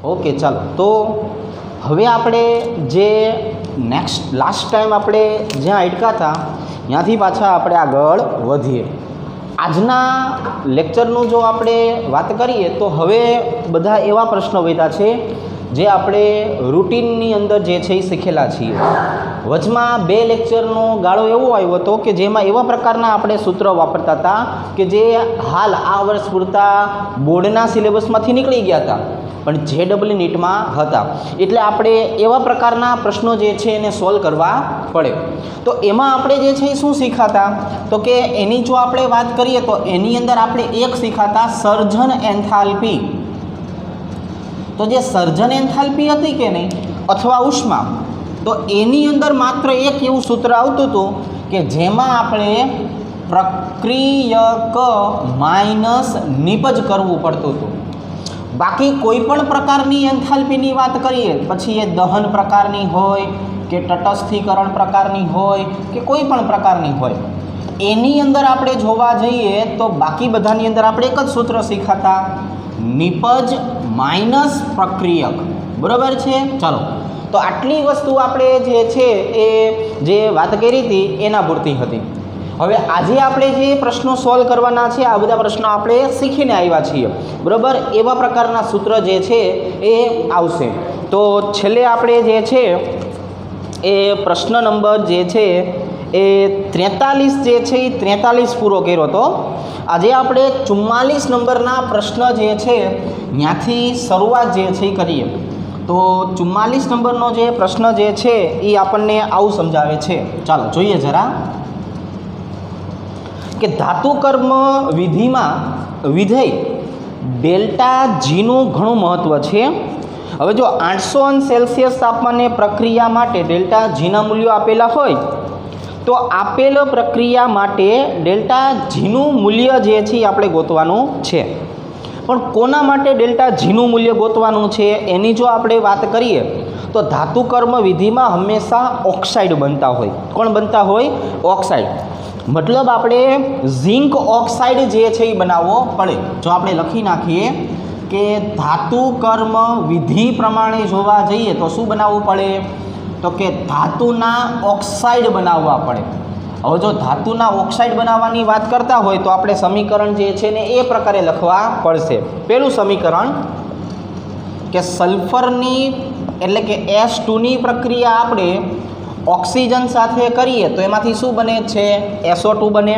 Okay चलो तो हवे आपणे जे लास्ट टाइम आपणे ज्यां अटका था त्यांथी पाछा आपणे आगळ वधीए। आजना लेक्चरनुं जो आपणे वात करीए तो हवे बधा एवा प्रश्नो वध्या छे जे आपणे रूटीननी अंदर जे छे शीखेला छीए। वचमां 2 लेक्चरनो गाळो एवो आव्यो हतो के जेमां एवा प्रकारना आपणे सूत्र वापरता हता के जे हाल आ वर्ष पूरता बोर्डना सिलेबसमांथी निकળી गया था पण JEE नीटमां हता एटले आपणे एवा प्रकारना प्रश्नो जे छे एने सोल्व करवा पड़े। तो एमां आपणे जे छे शुं शीखाता तो के एनी जो आपणे वात करीए तो एनी अंदर आपणे एक शीखाता सर्जन एंथाल्पी। तो जे सर्जन एंथाल्पी हती के नहीं अथवा उष्मा तो एनी अंदर मात्र एक एवं सूत्र आवतुं हतुं के जेमां आपणे प्रक्रियक माइनस निपज करवुं पड़तुं हतुं। बाकी कोईपण प्रकारनी एंथाल्पीनी वात करीए पछी ए दहन प्रकारनी होय के तटस्थीकरण प्रकारनी होय के कोईपण प्रकारनी होय एनी अंदर आपणे जोवा जईए तो बाकी बधानी अंदर आपणे एक ज सूत्र शीखाता निपज माइनस प्रक्रियक। बराबर छे। चलो तो आटली वस्तु आपणे जे छे ए जे वात करी हती एना पूरती हती। हवे आजे आपणे जे प्रश्नो सोल्व करवाना छे आ बधा प्रश्नो आपणे शीखीने आव्या छीए। बराबर एवा प्रकारना सूत्र जे छे ए आवशे। तो छेल्ले आपणे जे छे ए प्रश्न नंबर जे छे ए 43 जे छे 43 पूरो कर्यो हतो। આજે આપણે 44 નંબરના પ્રશ્ન જે છે ત્યાંથી શરૂઆત જે છે કરીએ તો 44 નંબરનો જે પ્રશ્ન જે છે એ આપણને આવું સમજાવે છે। ચાલો જોઈએ જરા કે ધાતુ કર્મ વિધિમાં વિધેય ડેલ્ટા જીનું ઘણું મહત્વ છે। હવે જો 800 °C તાપમાને પ્રક્રિયા માટે ડેલ્ટા જીના મૂલ્યો આપેલા હોય तो आपेल प्रक्रिया माटे डेल्टा जीनु मूल्य जे छे आपणे गोतवानुं छे। पण कोना माटे डेल्टा जीनु मूल्य गोतवानुं छे एनी जो आपणे वात करीए तो धातु कर्म विधि में हमेशा ऑक्साइड बनता होय। कोण बनता होय? ऑक्साइड। मतलब आपणे झिंक ऑक्साइड जे छे बनाववो पड़े। जो आपणे लखी नाखीए के धातु कर्म विधि प्रमाणे जोवा जईए तो शुं बनाववुं पड़े तो कि धातुना ऑक्साइड बनाववा पड़े। हवे जो धातुना ऑक्साइड बनाववानी बात करता होय तो आपणे समीकरण जे छे ने ए प्रकारे लखवा पड़शे। पहेलुं समीकरण के सल्फरनी एटले के S2 नी प्रक्रिया आपणे ऑक्सिजन साथे करीए तो एमांथी शुं बने छे SO2 बने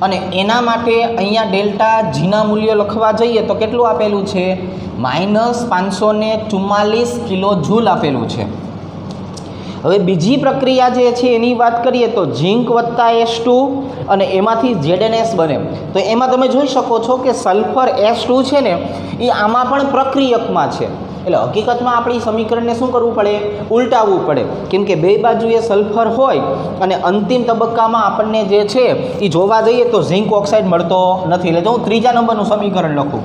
अने एना माटे अहींया डेल्टा जीना मूल्य लखवा जईए तो केटलुं आपेलुं छे -544 किलो जूल आपेलुं छे। हवे बीजी प्रक्रिया जे छे एनी वात करीए तो झिंक वत्ता S2 अने एमांथी ZnS बने। तो एमां तमे जोई शको छो कि सल्फर S2 छे ने ए आमां पण प्रक्रियकमां छे। एटले हकीकतमां आपणी समीकरणने शुं करवुं पड़े? उलटावવું પડે केम के बे बाजुए सल्फर होय अने अंतिम तबक्कामां आपणने जे छे ए जोवा जईए तो झिंक ऑक्साइड मळतो नथी। એટલે જો હું ત્રીજા નંબરનું સમીકરણ લખું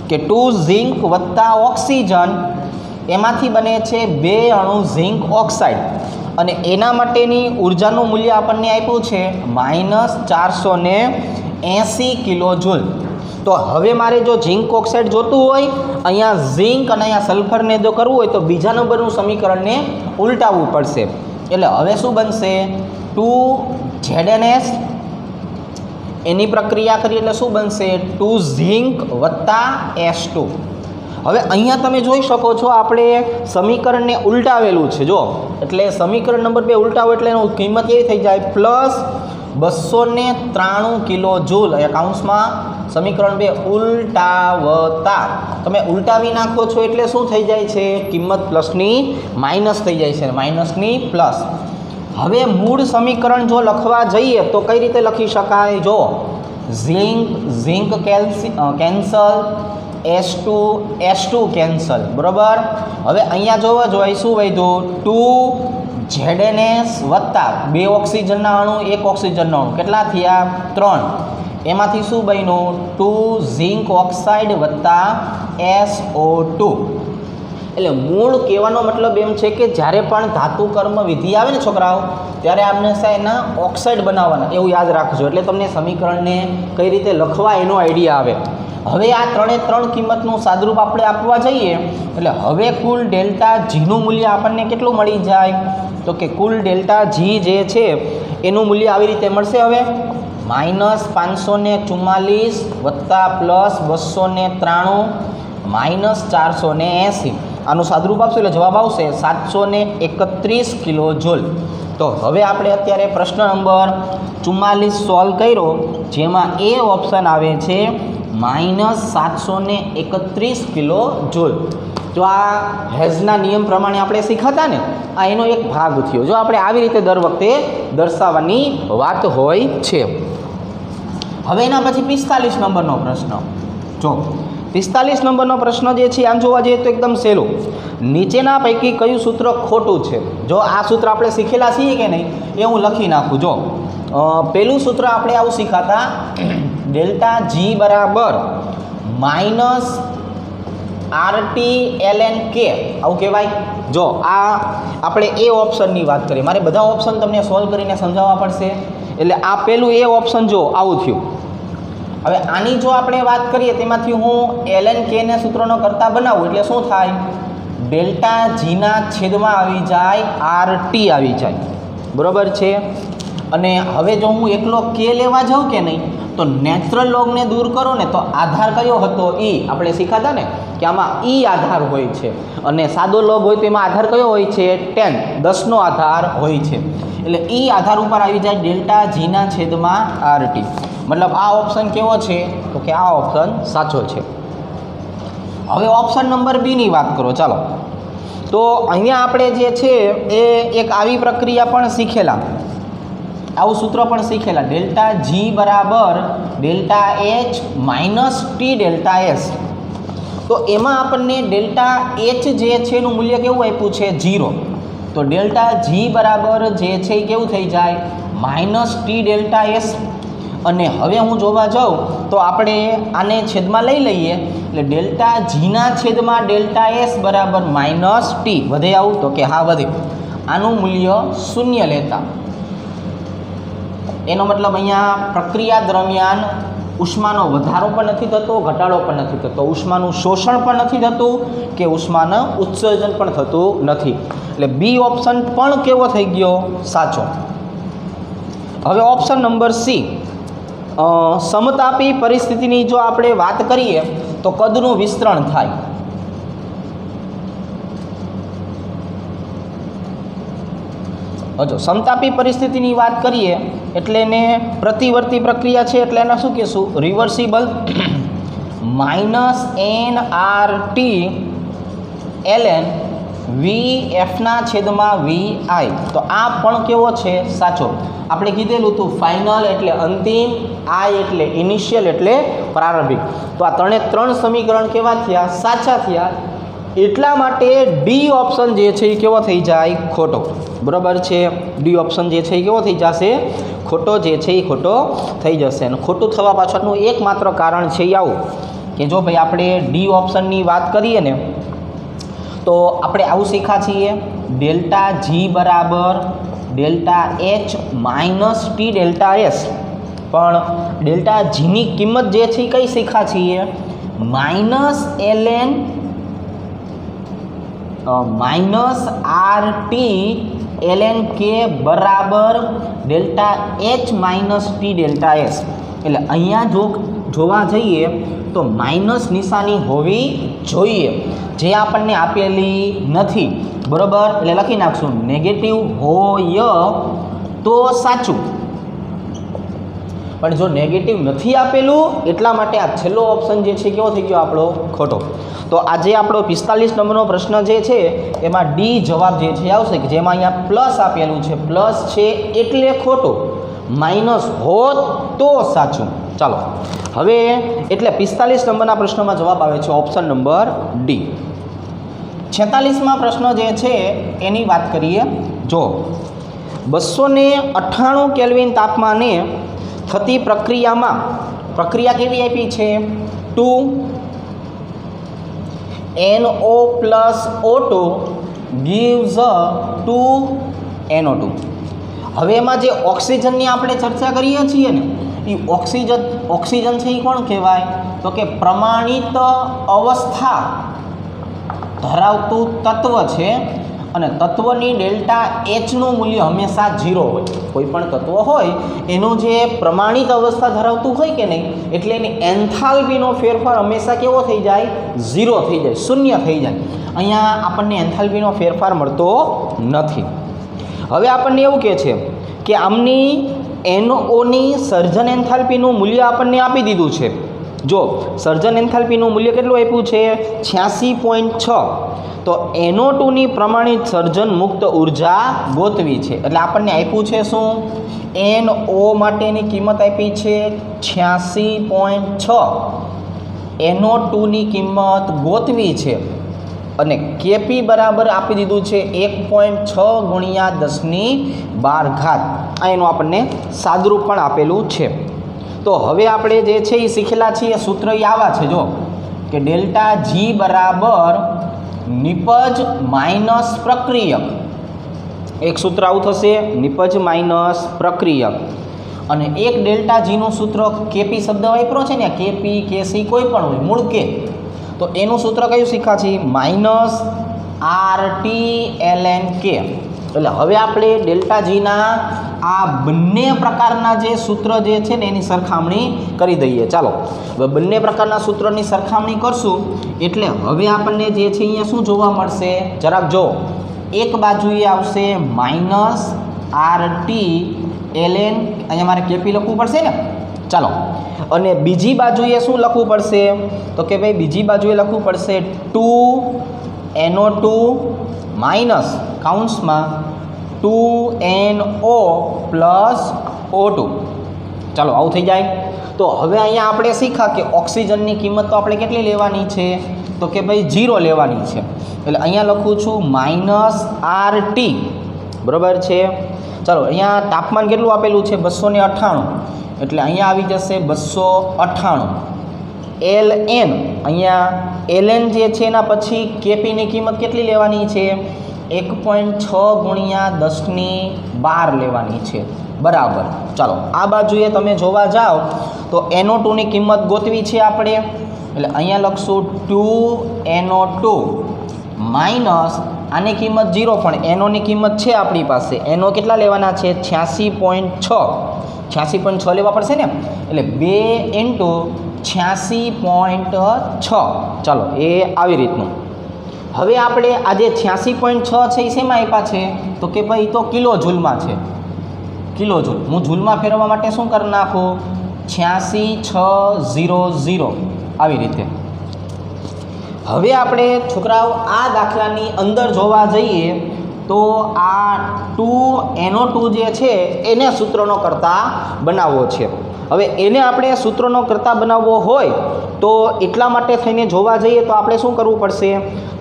કે 2 झिंक वत्ता ऑक्सिजन एमांथी बने छे 2 अणु झिंक ऑक्साइड अने एना माटेनी ऊर्जानुं मूल्य आपणने आप्युं छे -480 किलो जूल। तो हवे मारे जो झिंक ऑक्साइड जोतुं होय अहींया झिंक अने अहींया सल्फरने जो करवुं होय तो बीजा नंबरनुं समीकरणने उलटावવું પડશે। એટલે હવે શું બનશે 2 ZnS एनी प्रक्रिया करीए એટલે શું બનશે 2 झिंक वत्ता S2। हवे अहींया तमे जोई शको छो आपणे समीकरणने उलटावेलुं छे। जो एटले समीकरण नंबर 2 उलटावो एटले एनी किंमत केवी थई जाय +293 किलो जूल। अहींया काउंसमां समीकरण 2 उलटावता तमे उलटावी नाखो छो एटले शुं थई जाय छे किंमत प्लसनी माइनस थई जाय छे माइनसनी प्लस। हवे मूळ समीकरण जो लखवा जईए तो कई रीते लखी शकाय? जो झिंक कैंसल S2 कैंसल। बराबर। हवे अहींया जोवा जोई शुं वध्युं 2 ZnS वत्ता 2 ऑक्सिजनना अणु 1 ऑक्सिजननो अणु केटला थया 3 एमांथी शुं बन्युं 2 झिंक ऑक्साइड वत्ता SO2। એટલે મૂળ કહેવાનો મતલબ એમ છે કે જ્યારે પણ ધાતુ કર્મ વિધિ આવે ને છોકરાઓ ત્યારે હંમેશા એના ઓક્સાઇડ બનાવવાના એવું યાદ રાખજો એટલે તમને સમીકરણને કઈ રીતે લખવા એનો આઈડિયા આવે। હવે આ ત્રણે ત્રણ કિંમતનું સાદરૂપ આપણે આપવા જઈએ એટલે હવે કુલ ડેલ્ટા જીનું મૂલ્ય આપણને કેટલું મળી જાય તો કે કુલ ડેલ્ટા જી જે છે એનું મૂલ્ય આવી રીતે મળશે હવે -544 વત્તા +293 -480 આનું સાદરૂપ આપશું એટલે જવાબ આવશે 731 કિલો જૂલ. તો હવે આપણે અત્યારે પ્રશ્ન નંબર 44 સોલ્વ કર્યો, જેમાં એ ઓપ્શન આવે છે -731 કિલો જૂલ. જો આ હેઝના નિયમ પ્રમાણે આપણે શીખાતા ને, આ એનો એક ભાગ થયો. જો આપણે આવી રીતે દર વખતે દર્શાવવાની વાત હોય છે. હવે એના પછી 45 નંબરનો પ્રશ્ન. જો 45 નંબરનો પ્રશ્ન જે છે આમ જોવા જઈએ તો એકદમ સહેલું. નીચેના પૈકી કયું સૂત્ર ખોટું છે? જો આ સૂત્ર આપણે શીખેલા છીએ કે નહીં એ હું લખી નાખું. જો પહેલું સૂત્ર આપણે આવું શીખાતા, ડેલ્ટા જી બરાબર -RT ln K આવું કહેવાય. જો આ આપણે એ ઓપ્શનની વાત કરીએ, મારે બધા ઓપ્શન તમને સોલ્વ કરીને સમજાવવા પડશે. એટલે આ પહેલું એ ઓપ્શન જો આવું થયું. હવે આની જો આપણે વાત કરીએ તેમાંથી હું ln K ને સૂત્રનો કરતા બનાવું એટલે શું થાય? ડેલ્ટા જીના છેદમાં આવી જાય RT આવી જાય, બરાબર છે. અને હવે જો હું એકલો K લેવા જાઉં કે નહીં તો નેચરલ લોગને દૂર કરો ને તો આધાર કયો હતો? E. આપણે શીખાતા ને કે આમાં E આધાર હોય છે અને સાદો લોગ હોય તો એમાં આધાર કયો હોય છે? 10, 10નો આધાર હોય છે. એટલે E આધાર ઉપર આવી જાય ડેલ્ટા જીના છેદમાં RT. મતલબ આ ઓપ્શન કેવો છે? તો કે આ ઓપ્શન સાચો છે. હવે ઓપ્શન નંબર બીની વાત કરો. ચાલો, તો અહીંયા આપણે જે છે એ એક આવી પ્રક્રિયા પણ શીખેલા, આવું સૂત્ર પણ શીખેલા, ડેલ્ટા જી બરાબર delta H minus T delta S. તો એમાં આપણને ડેલ્ટા એચ જે છે એનું મૂલ્ય કેવું આપ્યું છે? 0. તો ડેલ્ટા જી બરાબર જે છે એ કેવું થઈ જાય? Minus T delta S. અને હવે હું જોવા જાઉં તો આપણે આને છેદમાં લઈ લઈએ એટલે ડેલ્ટા જીના છેદમાં ડેલ્ટા એસ બરાબર માઇનસ ટી. વધે આવું? તો કે હા વધે. આનું મૂલ્ય 0 લેતા એનો મતલબ અહીંયા પ્રક્રિયા દરમિયાન ઉષ્માનો વધારો પણ નથી થતો, ઘટાડો પણ નથી થતો, ઉષ્માનું શોષણ પણ નથી થતું કે ઉષ્માનું ઉત્સર્જન પણ થતું નથી. એટલે બી ઓપ્શન પણ કેવો થઈ ગયો? સાચો. હવે ઓપ્શન નંબર સી, સમતાપી પરિસ્થિતિની જો આપણે વાત કરીએ તો કદનું વિસ્તરણ થાય. જો સમતાપી પરિસ્થિતિની વાત કરીએ એટલે એને પ્રતિવર્તી પ્રક્રિયા છે એટલે એને શું કહીશું? રિવર્સિબલ. -NRT ln VFના છેદમાં VI. તો આ પણ કેવો છે? સાચો. આપણે કીધેલું હતું ફાઇનલ એટલે અંતિમ, I એટલે ઇનિશિયલ એટલે પ્રારંભિક. તો આ ત્રણ સમીકરણ કેવા થયા? સાચા થયા. એટલા માટે ડી ઓપ્શન જે છે એ કેવો થઈ જાય? ખોટો. બરાબર છે. ડી ઓપ્શન જે છે એ કેવો થઈ જશે? ખોટો જે છે એ ખોટો થઈ જશે. અને ખોટું થવા પાછળનું એકમાત્ર કારણ છે એ આવું કે જો ભાઈ આપણે ડી ઓપ્શનની વાત કરીએ ને તો આપણે આવું શીખા છીએ, ડેલ્ટા જી બરાબર delta H minus T delta S. પણ ડેલ્ટા જીની કિંમત જે છે એ કઈ શીખા છીએ? -ln -RT ln K બરાબર delta H minus T delta S. એટલે અહીંયા જો જોવા જઈએ તો માઇનસ નિશાની હોવી જોઈએ, જે આપણને આપેલી નથી. બરાબર, એટલે લખી નાખશું નેગેટિવ હોય તો સાચું, પણ જો નેગેટિવ નથી આપેલું એટલા માટે આ છેલ્લો ઓપ્શન જે છે કેવો થઈ ગયો આપણો? ખોટો. તો આજે આપણો 45 નંબરનો પ્રશ્ન જે છે એમાં ડી જવાબ જે છે આવશે, કે જેમાં અહીંયા પ્લસ આપેલું છે, પ્લસ છે એટલે ખોટું, માઇનસ હોત તો સાચું. ચાલો હવે એટલે 45 નંબરના પ્રશ્નમાં જવાબ આવે છે ઓપ્શન નંબર ડી. 46માં પ્રશ્ન જે છે એની વાત કરીએ. જો 298 કેલ્વિન તાપમાને થતી પ્રક્રિયામાં, પ્રક્રિયા કેવી આપી છે? 2NO + O2 gives 2NO2. હવે એમાં જે ઓક્સિજનની આપણે ચર્ચા કરીએ છીએ ને એ ઓક્સિજન છે એ કોણ કહેવાય? તો કે પ્રમાણિત અવસ્થા ધરાવતું તત્વ છે અને તત્વની ડેલ્ટા એચનું મૂલ્ય હંમેશા 0 હોય. કોઈ પણ તત્વ હોય એનું જે પ્રમાણિત અવસ્થા ધરાવતું હોય કે નહીં, એટલે એની એન્થાલ્પીનો ફેરફાર હંમેશા કેવો થઈ જાય? 0 થઈ જાય, શૂન્ય થઈ જાય. અહીંયા આપણને એન્થાલ્પીનો ફેરફાર મળતો નથી. હવે આપણને એવું કહે છે કે આમની NOની સર્જન એન્થાલ્પીનું મૂલ્ય આપણને આપી દીધું છે. જો સર્જન એન્થાલ્પીનું મૂલ્ય કેટલું આપ્યું છે? 86.6. તો NO2ની પ્રમાણિત સર્જન મુક્ત ઉર્જા ગોતવી છે. એટલે આપણને આપ્યું છે શું? NO માટેની કિંમત આપી છે 86.6. NO2ની કિંમત ગોતવી છે અને Kp બરાબર આપી દીધું છે 1.6 ગુણ્યા 10^12. આ એનું આપણને સાદુરૂપ પણ આપેલું છે. તો હવે આપણે જે છે એ શીખેલા છીએ સૂત્ર એ આવા છે. જો કે ડેલ્ટા G બરાબર નિપજ માઇનસ પ્રક્રિયક. એક સૂત્ર આવું થશે, નિપજ માઇનસ પ્રક્રિયક. અને એક ડેલ્ટા જીનું સૂત્ર Kp શબ્દ વાપરો છે ને, Kp Kc કોઈ પણ હોય, મૂળ કે, તો એનું સૂત્ર કયું શીખ્યા છીએ? Minus RT ln K. એટલે હવે આપણે ડેલ્ટા જીના આ બંને પ્રકારના જે સૂત્ર જે છે ને એની સરખામણી કરી દઈએ. ચાલો હવે બંને પ્રકારના સૂત્રની સરખામણી કરશું એટલે હવે આપણને જે છે અહીંયા શું જોવા મળશે? જરાક જો, એક બાજુએ આવશે માઇનસ RT ln, અહીંયા મારે Kp લખવું પડશે ને. ચાલો, અને બીજી બાજુએ શું લખવું પડશે? તો કે ભાઈ બીજી બાજુએ લખવું પડશે 2NO2 minus કાઉન્સમાં 2NO plus O2. ચાલો આવું થઈ જાય. તો હવે અહીંયા આપણે શીખ્યા કે ઓક્સિજનની કિંમત તો આપણે કેટલી લેવાની છે? તો કે ભાઈ 0 લેવાની છે. એટલે અહીંયા લખું છું માઇનસ RT, બરાબર છે. ચાલો, અહીંયા તાપમાન કેટલું આપેલું છે? 298. એટલે અહીંયા આવી જશે 298. ln, અહીંયા ln જે છે એના પછી Kpની કિંમત કેટલી લેવાની છે? 1.6 ગુણ્યા 10^12 લેવાની છે, બરાબર. ચાલો આ બાજુએ તમે જોવા જાઓ તો NO2ની કિંમત ગોતવી છે આપણે. એટલે અહીંયા લખશું 2NO2 માઇનસ આની કિંમત 0, પણ NOની કિંમત છે આપણી પાસે. NO કેટલા લેવાના છે? 86.6. 86.6 લેવા પડશે ને. એટલે 2 × 86.6. ચાલો એ આવી રીતનું. હવે આપણે આ જે 86.6 છે એ શેમાં આપ્યા છે? તો કે ભાઈ તો કિલો જૂલમાં છે. Kilo joule. હું જૂલમાં ફેરવવા માટે શું કરી નાખું? 86600 આવી રીતે. હવે આપણે છોકરાઓ આ દાખલાની અંદર જોવા જઈએ તો આ 2NO2 જે છે એને સૂત્રનો કર્તા બનાવવો છે. હવે એને આપણે સૂત્રનો કર્તા બનાવવો હોય તો એટલા માટે થઈને જોવા જઈએ તો આપણે શું કરવું પડશે?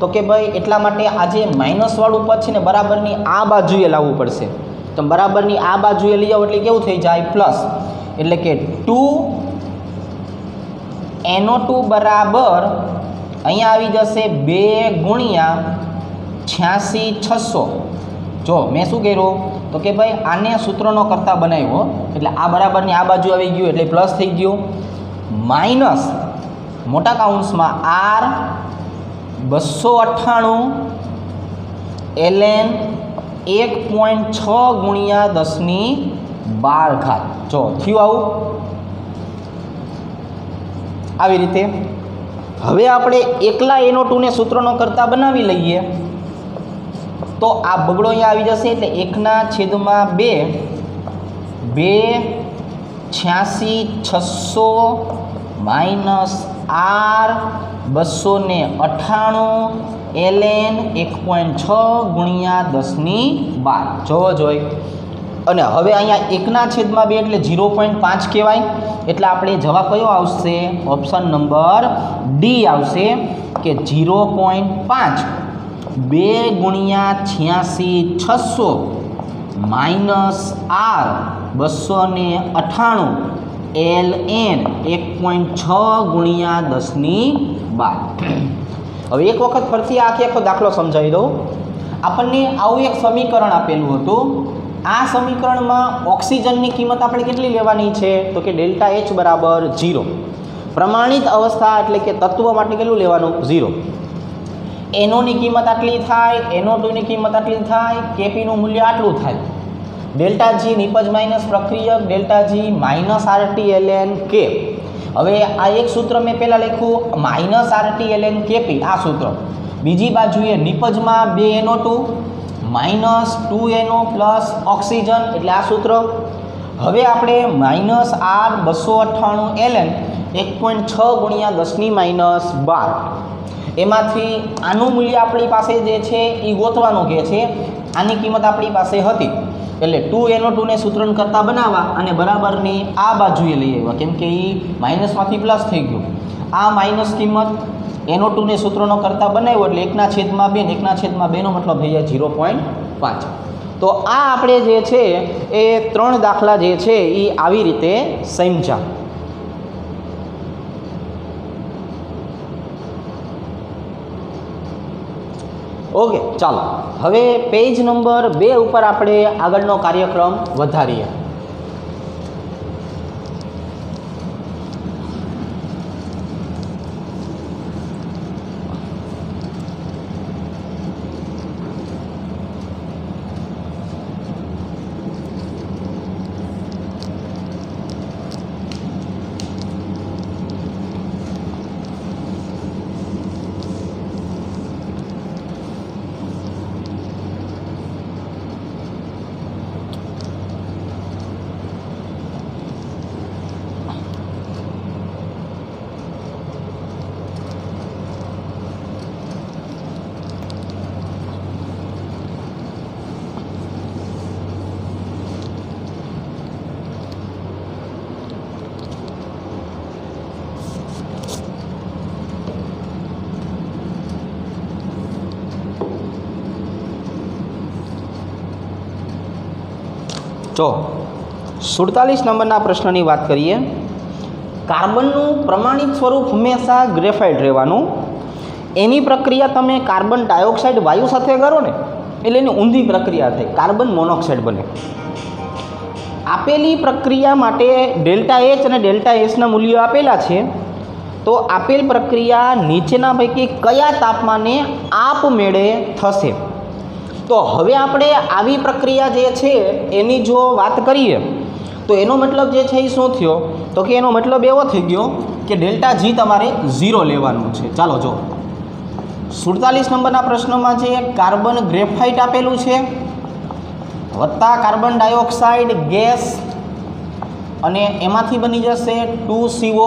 તો કે ભાઈ એટલા માટે આ જે માઇનસવાળું પદ છે ને બરાબરની આ બાજુએ લાવવું પડશે. તો બરાબરની આ બાજુએ લઈ આવો એટલે કેવું થઈ જાય? પ્લસ. એટલે કે 2NO2 બરાબર અહીંયા આવી જશે 2 ગુણ્યા 86600. જો મેં શું કર્યું? તો કે ભાઈ આને સૂત્રનો કર્તા બનાવ્યો એટલે આ બરાબરની આ બાજુ આવી ગયું એટલે પ્લસ થઈ ગયું. માઇનસ મોટા કાઉન્સમાં R 298 ln 1.6 ગુણ્યા 10^12. જો થયું આવું આવી રીતે. હવે આપણે એકલા NO2 ને સૂત્રનો કર્તા બનાવી લઈએ તો આ બગડો અહીંયા આવી જશે એટલે 1/2 86600 માઇનસ R 298 ln 1.6 ગુણ્યા 10^12. જોવો જોઈ. અને હવે અહીંયા 1/2 એટલે 0.5 કહેવાય. એટલે આપણે જવાબ કયો આવશે? ઓપ્શન નંબર ડી આવશે કે 0.5. 2 ગુણ્યા 86600 માઇનસ R 298 ln 1.6 ગુણ્યા 10^12. હવે એક વખત ફરીથી આખો દાખલો સમજાવી દઉં. આપણને આવું એક સમીકરણ આપેલું હતું. આ સમીકરણમાં ઓક્સિજનની કિંમત આપણે કેટલી લેવાની છે? તો કે ડેલ્ટા H બરાબર 0. પ્રમાણિત અવસ્થા એટલે કે તત્વ માટે કેટલું લેવાનું? 0. NO ની કિંમત આટલી થાય, NO2 ની કિંમત આટલી થાય, Kpનું મૂલ્ય આટલું થાય. ડેલ્ટા જી નિપજ માઇનસ પ્રક્રિયક, delta G minus RT LN K. હવે આ એક સૂત્ર મેં પહેલાં લખ્યું માઇનસ આરટી એલએન કેપી, આ સૂત્ર. બીજી બાજુએ નિપજમાં 2NO2 minus 2NO plus oxygen એટલે આ સૂત્ર. હવે આપણે માઇનસ આર 298 એલએન 1.6 ગુણ્યા 10⁻12 એમાંથી આનું મૂલ્ય આપણી પાસે જે છે એ ગોતવાનું કહે છે. આની કિંમત આપણી પાસે હતી એટલે 2NO2 ને સૂત્રણ કરતાં બનાવવા અને બરાબરની આ બાજુએ લઈ આવ્યા, કેમ કે એ માઇનસમાંથી પ્લસ થઈ ગયું. આ માઇનસ કિંમત NO2 ને સૂત્રનો કરતાં બનાવ્યો એટલે 1/2 ને 1/2 નો મતલબ થઈ જાય 0.5. તો આ આપણે જે છે એ 3 દાખલા જે છે એ આવી રીતે સમજ્યા. ઓકે, ચાલો હવે પેજ નંબર 2 ઉપર આપણે આગળનો કાર્યક્રમ વધારીએ. તો 47 નંબરના પ્રશ્નની વાત કરીએ. કાર્બનનું પ્રમાણિત સ્વરૂપ હંમેશા ગ્રેફાઇટ રહેવાનું. એની પ્રક્રિયા તમે કાર્બન ડાયોક્સાઇડ વાયુ સાથે કરો ને એટલે એની ઊંધી પ્રક્રિયા થાય, કાર્બન મોનોક્સાઇડ બને. આપેલી પ્રક્રિયા માટે ડેલ્ટા એચ અને ડેલ્ટા એસના મૂલ્યો આપેલા છે. તો આપેલ પ્રક્રિયા નીચેના પૈકી કયા તાપમાને આપમેળે થશે? તો હવે આપણે આવી પ્રક્રિયા જે છે એની જો વાત કરીએ તો એનો મતલબ જે છે એ શું થયો? તો કે એનો મતલબ એવો થઈ ગયો કે ડેલ્ટા જી તમારે 0 લેવાનું છે. ચાલો જો 47 નંબરના પ્રશ્નમાં જે કાર્બન ગ્રેફાઇટ આપેલું છે વત્તા કાર્બન ડાયોક્સાઇડ ગેસ અને એમાંથી બની જશે 2CO.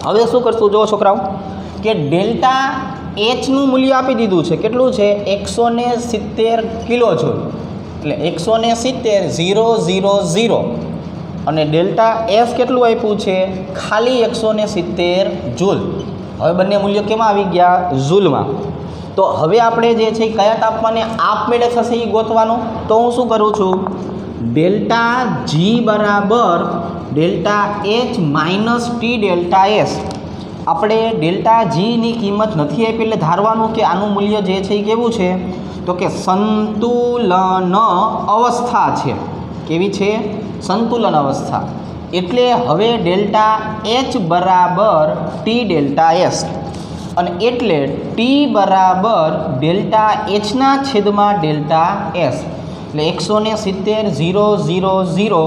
હવે શું કરશું જો છોકરાઓ કે ડેલ્ટા એચનું મૂલ્ય આપી દીધું છે, કેટલું છે? 170 કિલોજૂલ. એટલે 170 000 અને ડેલ્ટા એસ કેટલું આપ્યું છે? ખાલી 170 જૂલ. હવે બંને મૂલ્યો કેમાં આવી ગયા? જૂલમાં. તો હવે આપણે જે છે કયા તાપમાને આપમેળે થશે એ ગોતવાનું. તો હું શું કરું છું? ડેલ્ટા જી બરાબર delta H minus T delta S. આપણે ડેલ્ટા જીની કિંમત નથી આપી એટલે ધારવાનું કે આનું મૂલ્ય જે છે એ કેવું છે? તો કે સંતુલન અવસ્થા છે. કેવી છે? સંતુલન અવસ્થા. એટલે હવે ડેલ્ટા એચ બરાબર ટી ડેલ્ટા એસ અને એટલે ટી બરાબર ડેલ્ટા એચના છેદમાં ડેલ્ટા એસ. એટલે 170 000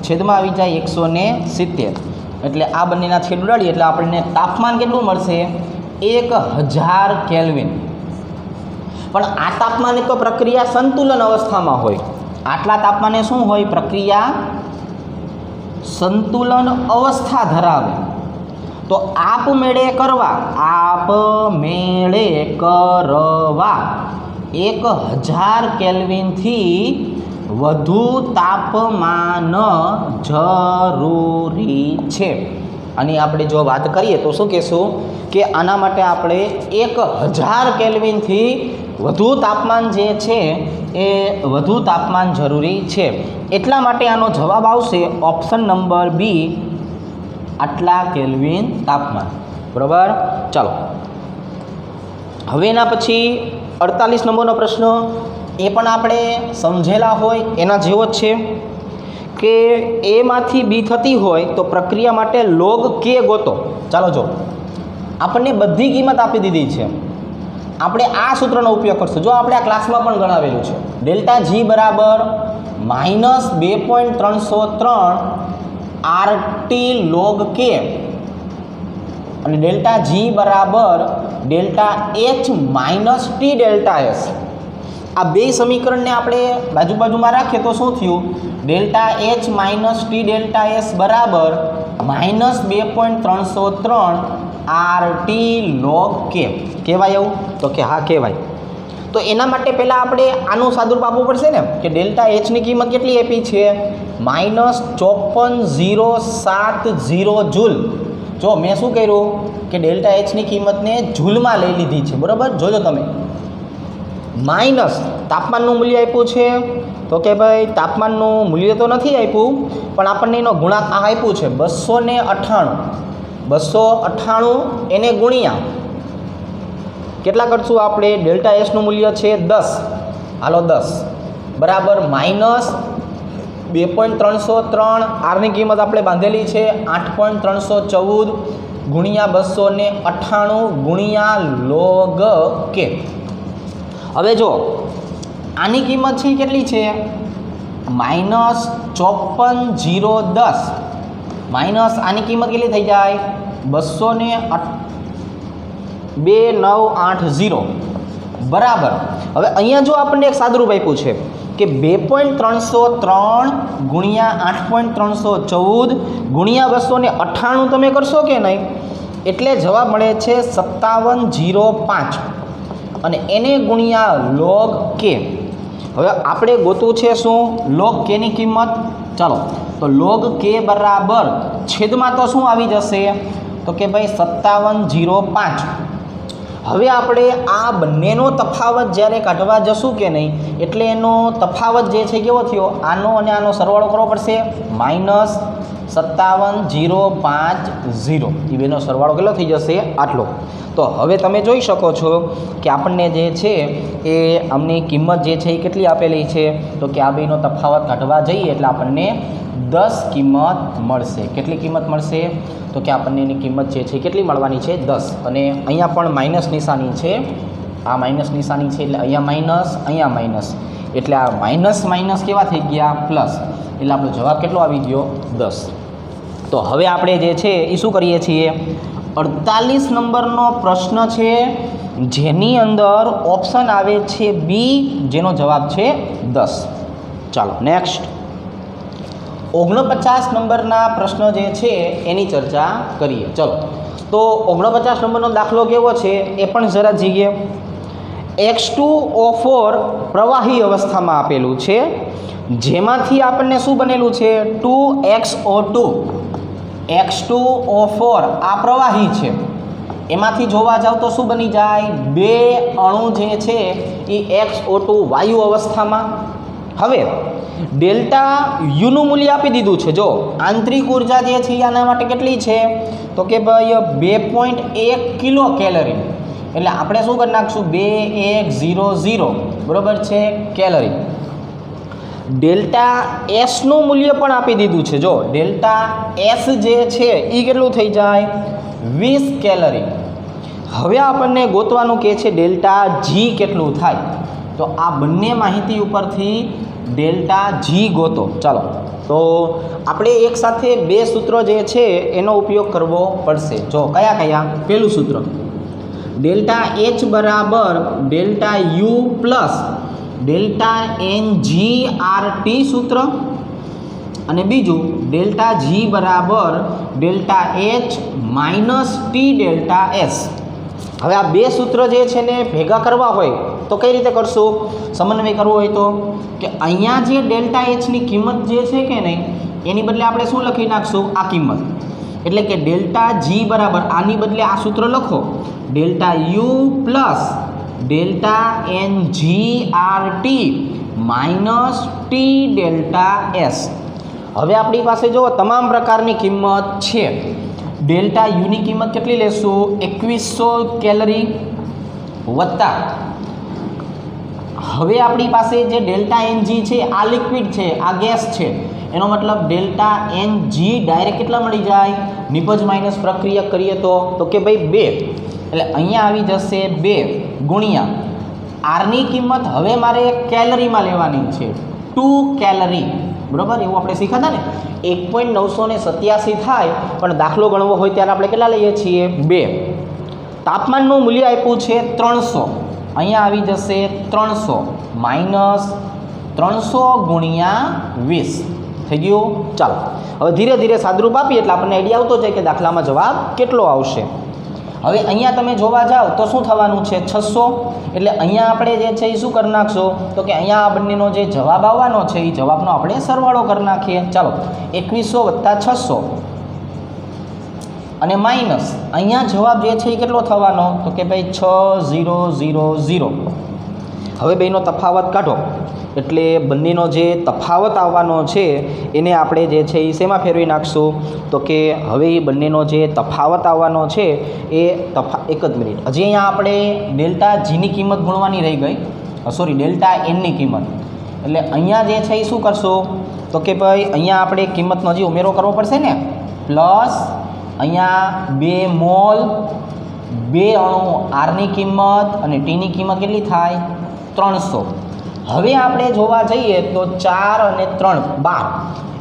છેદમાં આવી જાય 170. એટલે આ બંનેના છેદ ઉડાડીએ એટલે આપણને તાપમાન કેટલું મળશે? 1000 કેલ્વિન. પણ આ તાપમાને તો પ્રક્રિયા સંતુલન અવસ્થામાં હોય. આટલા તાપમાને શું હોય? પ્રક્રિયા સંતુલન અવસ્થા ધરાવે. તો આપમેળે કરવા 1000 કેલ્વિનથી વધુ તાપમાન જરૂરી છે. આની આપણે જો વાત કરીએ તો શું કહેશું કે આના માટે આપણે 1000 કેલ્વિનથી વધુ તાપમાન જે છે એ વધુ તાપમાન જરૂરી છે. એટલા માટે આનો જવાબ આવશે ઓપ્શન નંબર બી, આટલા કેલ્વિન તાપમાન. બરાબર, ચાલો હવે એના પછી 48 નંબરનો પ્રશ્ન એ પણ આપણે સમજેલા હોય એના જેવો જ છે કે એમાંથી બી થતી હોય તો પ્રક્રિયા માટે log k ગોતો. ચાલો જો આપણને બધી કિંમત આપી દીધી છે, આપણે આ સૂત્રનો ઉપયોગ કરશું. જો આપણે આ ક્લાસમાં પણ ગણાવેલું છે, ડેલ્ટા જી બરાબર -2.303 RT log k અને ડેલ્ટા જી બરાબર delta H minus T delta S. આ બે સમીકરણને આપણે બાજુમાં રાખીએ તો શું થયું? Delta H minus T delta S બરાબર -2.303 RT log k. કહેવાય એવું? તો કે હા કહેવાય. તો એના માટે પહેલાં આપણે આનું સાદુરૂપ આપવું પડશે ને, કે ડેલ્ટા એચની કિંમત કેટલી આપી છે? -54,070 જૂલ. જો મેં શું કર્યું કે ડેલ્ટા એચની કિંમતને જૂલમાં લઈ લીધી છે, બરાબર? જોજો તમે. માઇનસ તાપમાનનું મૂલ્ય આપ્યું છે, તો કે ભાઈ તાપમાનનું મૂલ્ય તો નથી આપ્યું, પણ આપણને એનો ગુણાંક આ આપ્યું છે 298 એને ગુણ્યા કેટલા કરશું આપણે? ડેલ્ટા એસનું મૂલ્ય છે 10, હાલો 10 બરાબર -2.303 આરની કિંમત આપણે બાંધેલી છે 8.314 ગુણ્યા 298 ગુણ્યા log k. હવે જો આની કિંમત છે કેટલી છે? -54,010 માઇનસ આની કિંમત કેટલી થઈ જાય? 2980 બરાબર. હવે અહીંયા જો આપણને એક સાદુરૂપ આપ્યું છે કે 2.303 ગુણ્યા 8.314 ગુણ્યા 298 તમે કરશો કે નહીં, એટલે જવાબ મળે છે 5705 અને એને ગુણ્યા log k. હવે આપણે ગોતવું છે શું? log k ની કિંમત. ચાલો તો log k બરાબર છેદમાં તો શું આવી જશે? તો કે ભાઈ 5705. હવે આપણે આ બંનેનો તફાવત જ્યારે કાઢવા જશું કે નહીં, એટલે એનો તફાવત જે છે કેવો થયો? આનો અને આનો સરવાળો કરવો પડશે, -57,050. એ બેનો સરવાળો કેટલો થઈ જશે? આટલો. તો હવે તમે જોઈ શકો છો કે આપણને જે છે એ આમની કિંમત જે છે એ કેટલી આપેલી છે? તો કે આ બેનો તફાવત કાઢવા જઈએ એટલે આપણને 10 કિંમત મળશે. કેટલી કિંમત મળશે? તો કે આપણને એની કિંમત જે છે કેટલી મળવાની છે? 10. અને અહીંયા પણ માઇનસ નિશાની છે, આ માઇનસ નિશાની છે એટલે અહીંયા માઇનસ, અહીંયા માઇનસ, એટલે આ માઇનસ માઇનસ કેવા થઈ ગયા? પ્લસ. એટલે આપણો જવાબ કેટલો આવી ગયો? 10. તો હવે આપણે જે છે એ શું કરીએ છીએ? 48 નંબરનો પ્રશ્ન છે જેની અંદર ઓપ્શન આવે છે બી, જેનો જવાબ છે 10. ચાલો નેક્સ્ટ 49 નંબરના પ્રશ્ન જે છે એની ચર્ચા કરીએ. ચલો તો 49 નંબરનો દાખલો કેવો છે એ પણ જરા જોઈએ. X2O4 પ્રવાહી અવસ્થામાં આપેલું છે, જેમાંથી આપણને શું બનેલું છે? 2XO2. X2O4 આ પ્રવાહી છે, એમાંથી જોવા જાવ તો શું બની જાય? બે અણુ જે છે એ XO2 વાયુ અવસ્થામાં. હવે ડેલ્ટા યુનું મૂલ્ય આપી દીધું છે. જો આંતરિક ઉર્જા જે છે આના માટે કેટલી છે? તો કે ભાઈ 2.1 કિલો કેલરી. એટલે આપણે શું કરી નાખશું? 2100 બરાબર છે કેલરી. ડેલ્ટા એસનું મૂલ્ય પણ આપી દીધું છે. જો ડેલ્ટા એસ જે છે એ કેટલું થઈ જાય? 20 કેલરી. હવે આપણને ગોતવાનું કે છે ડેલ્ટા જી કેટલું થાય. તો આ બંને માહિતી ઉપરથી ડેલ્ટા જી ગોતો. ચાલો તો આપણે એક સાથે બે સૂત્રો જે છે એનો ઉપયોગ કરવો પડશે. જો કયા કયા? પહેલું સૂત્ર ડેલ્ટા એચ બરાબર delta U plus delta N G R T સૂત્ર, અને બીજું ડેલ્ટા જી બરાબર delta H minus T delta S. હવે આ બે સૂત્ર જે છે ને ભેગા કરવા હોય તો કઈ રીતે કરશું? સમન્વય કરવો હોય તો કે અહીંયા જે ડેલ્ટા એચની કિંમત જે છે કે નહીં, એની બદલે આપણે શું લખી નાખશું? આ કિંમત. એટલે કે ડેલ્ટા જી બરાબર આની બદલે આ સૂત્ર લખો, delta U plus delta N G R T minus T delta S. હવે આપણી પાસે જો તમામ પ્રકારની કિંમત છે. ડેલ્ટા યુની કિંમત કેટલી લેશું? 2100 કેલરી વત્તા હવે આપણી પાસે જે ડેલ્ટા એનજી છે આ લિક્વિડ છે, આ ગેસ છે, એનો મતલબ ડેલ્ટા એન જી ડાયરેક્ટ કેટલા મળી જાય, નિપજ માઇનસ પ્રક્રિયા કરીએ તો કે ભાઈ 2, એટલે અહીંયા આવી જશે 2 ગુણ્યા આરની કિંમત હવે મારે કેલરીમાં લેવાની છે 2 કેલરી, બરાબર. એવું આપણે શીખ્યા હતા ને 1.987 થાય પણ દાખલો ગણવો હોય ત્યારે આપણે કેટલા લઈએ છીએ 2. તાપમાનનું મૂલ્ય આપ્યું છે 300, અહીંયા આવી જશે 300 માઇનસ 300 ગુણ્યા 20 થઈ ગયું. ચાલો હવે ધીરે ધીરે સાદરૂપ આપીએ એટલે આપણને આઈડિયા આવતો જાય કે દાખલામાં જવાબ કેટલો આવશે. હવે અહીંયા તમે જોવા જાઓ તો શું થવાનું છે 600, એટલે અહીંયા આપણે જે છે એ શું કરી નાખશો તો કે અહીંયા આ બંનેનો જે જવાબ આવવાનો છે એ જવાબનો આપણે સરવાળો કરી નાખીએ. ચાલો 2100 + 600 અને માઇનસ અહીંયા જવાબ જે છે એ કેટલો થવાનો તો કે ભાઈ 6000. હવે બેનો તફાવત કાઢો એટલે બંનેનો જે તફાવત આવવાનો છે એને આપણે જે છે એ શેમાં ફેરવી નાખશું તો કે હવે એ બંનેનો જે તફાવત આવવાનો છે એ એક જ મિનિટ, હજી અહીંયા આપણે ડેલ્ટા જીની કિંમત ગુણવાની રહી ગઈ, સોરી ડેલ્ટા એનની કિંમત. એટલે અહીંયા જે છે એ શું કરશું તો કે ભાઈ અહીંયા આપણે કિંમતનો હજી ઉમેરો કરવો પડશે ને, પ્લસ અહીંયા 2 મોલ 2 અણુ આરની કિંમત અને ટીની કિંમત કેટલી થાય 300. હવે આપણે જોવા જઈએ તો 4 અને 3 12,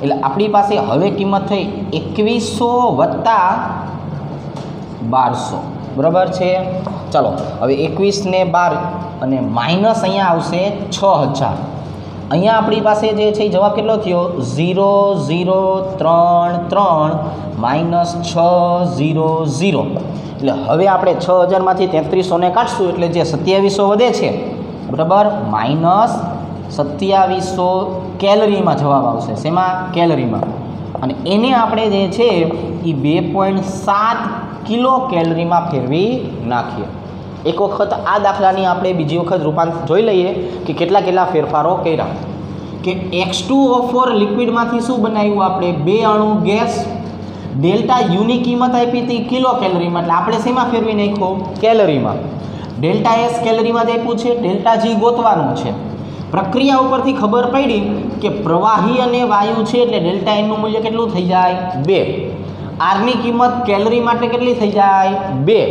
એટલે આપણી પાસે હવે કિંમત થઈ 2100 + 1200, બરાબર છે. ચાલો હવે 21 ને 12 અને માઇનસ અહીંયા આવશે 6000. અહીંયા આપણી પાસે જે છે જવાબ કેટલો થયો 0033 માઇનસ 600. એટલે હવે આપણે 6000માંથી 3300ને કાઢશું એટલે જે 2700 વધે છે, બરાબર, માઇનસ 2700 કેલરીમાં જવાબ આવશે. શેમાં કેલરીમાં, અને એને આપણે જે છે એ 2.7 કિલો કેલરીમાં ફેરવી નાખીએ. એક વખત આ દાખલાની આપણે બીજી વખત રૂપાંતર જોઈ લઈએ કે કેટલા ફેરફારો કર્યા. કે H2O4 લિક્વિડમાંથી શું બનાવ્યું આપણે 2 અણુ ગેસ, ડેલ્ટા યુની કિંમત આપી હતી કિલો કેલરીમાં, એટલે આપણે શેમાં ફેરવી નાખ્યું કેલરીમાં. ડેલ્ટા એસ કેલરીમાં જ આપ્યું છે, ડેલ્ટા જી ગોતવાનું છે. પ્રક્રિયા ઉપરથી ખબર પડી કે પ્રવાહી અને વાયુ છે એટલે ડેલ્ટા એનનું મૂલ્ય કેટલું થઈ જાય 2. આરની કિંમત કેલરી માટે કેટલી થઈ જાય 2.